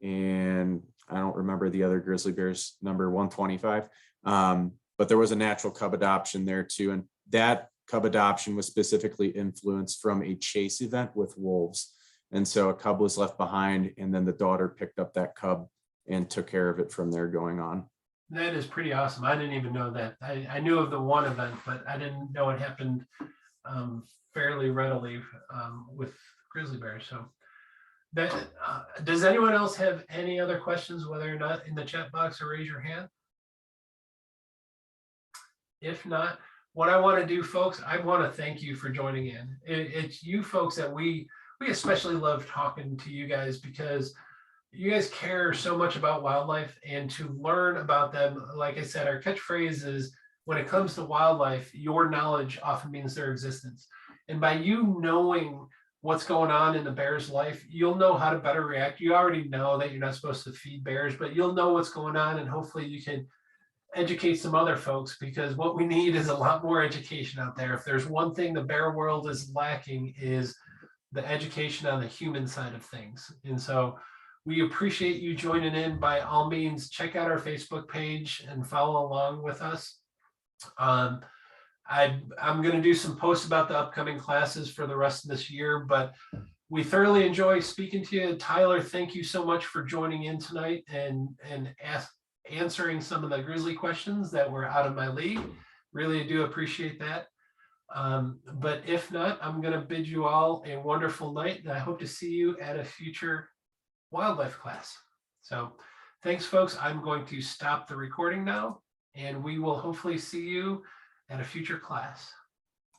and I don't remember the other grizzly bear's number, 125. But there was a natural cub adoption there too, and that cub adoption was specifically influenced from a chase event with wolves. And so a cub was left behind, and then the daughter picked up that cub and took care of it from there going on. That is pretty awesome. I didn't even know that. I knew of the one event, but I didn't know it happened fairly readily with grizzly bears. So that does anyone else have any other questions, whether or not in the chat box, or raise your hand? If not, what I want to do, folks, I want to thank you for joining in. It's you folks that we especially love talking to you guys, because you guys care so much about wildlife, and to learn about them. Like I said, our catchphrase is, when it comes to wildlife, your knowledge often means their existence. And by you knowing what's going on in the bear's life, you'll know how to better react. You already know that you're not supposed to feed bears, but you'll know what's going on, and hopefully you can educate some other folks, because what we need is a lot more education out there. If there's one thing the bear world is lacking, is the education on the human side of things. And so we appreciate you joining in. By all means, check out our Facebook page and follow along with us. I'm going to do some posts about the upcoming classes for the rest of this year, but we thoroughly enjoy speaking to you. Tyler, thank you so much for joining in tonight and answering some of the grizzly questions that were out of my league. Really do appreciate that. But if not, I'm going to bid you all a wonderful night, and I hope to see you at a future wildlife class. So thanks, folks. I'm going to stop the recording now, and we will hopefully see you at a future class.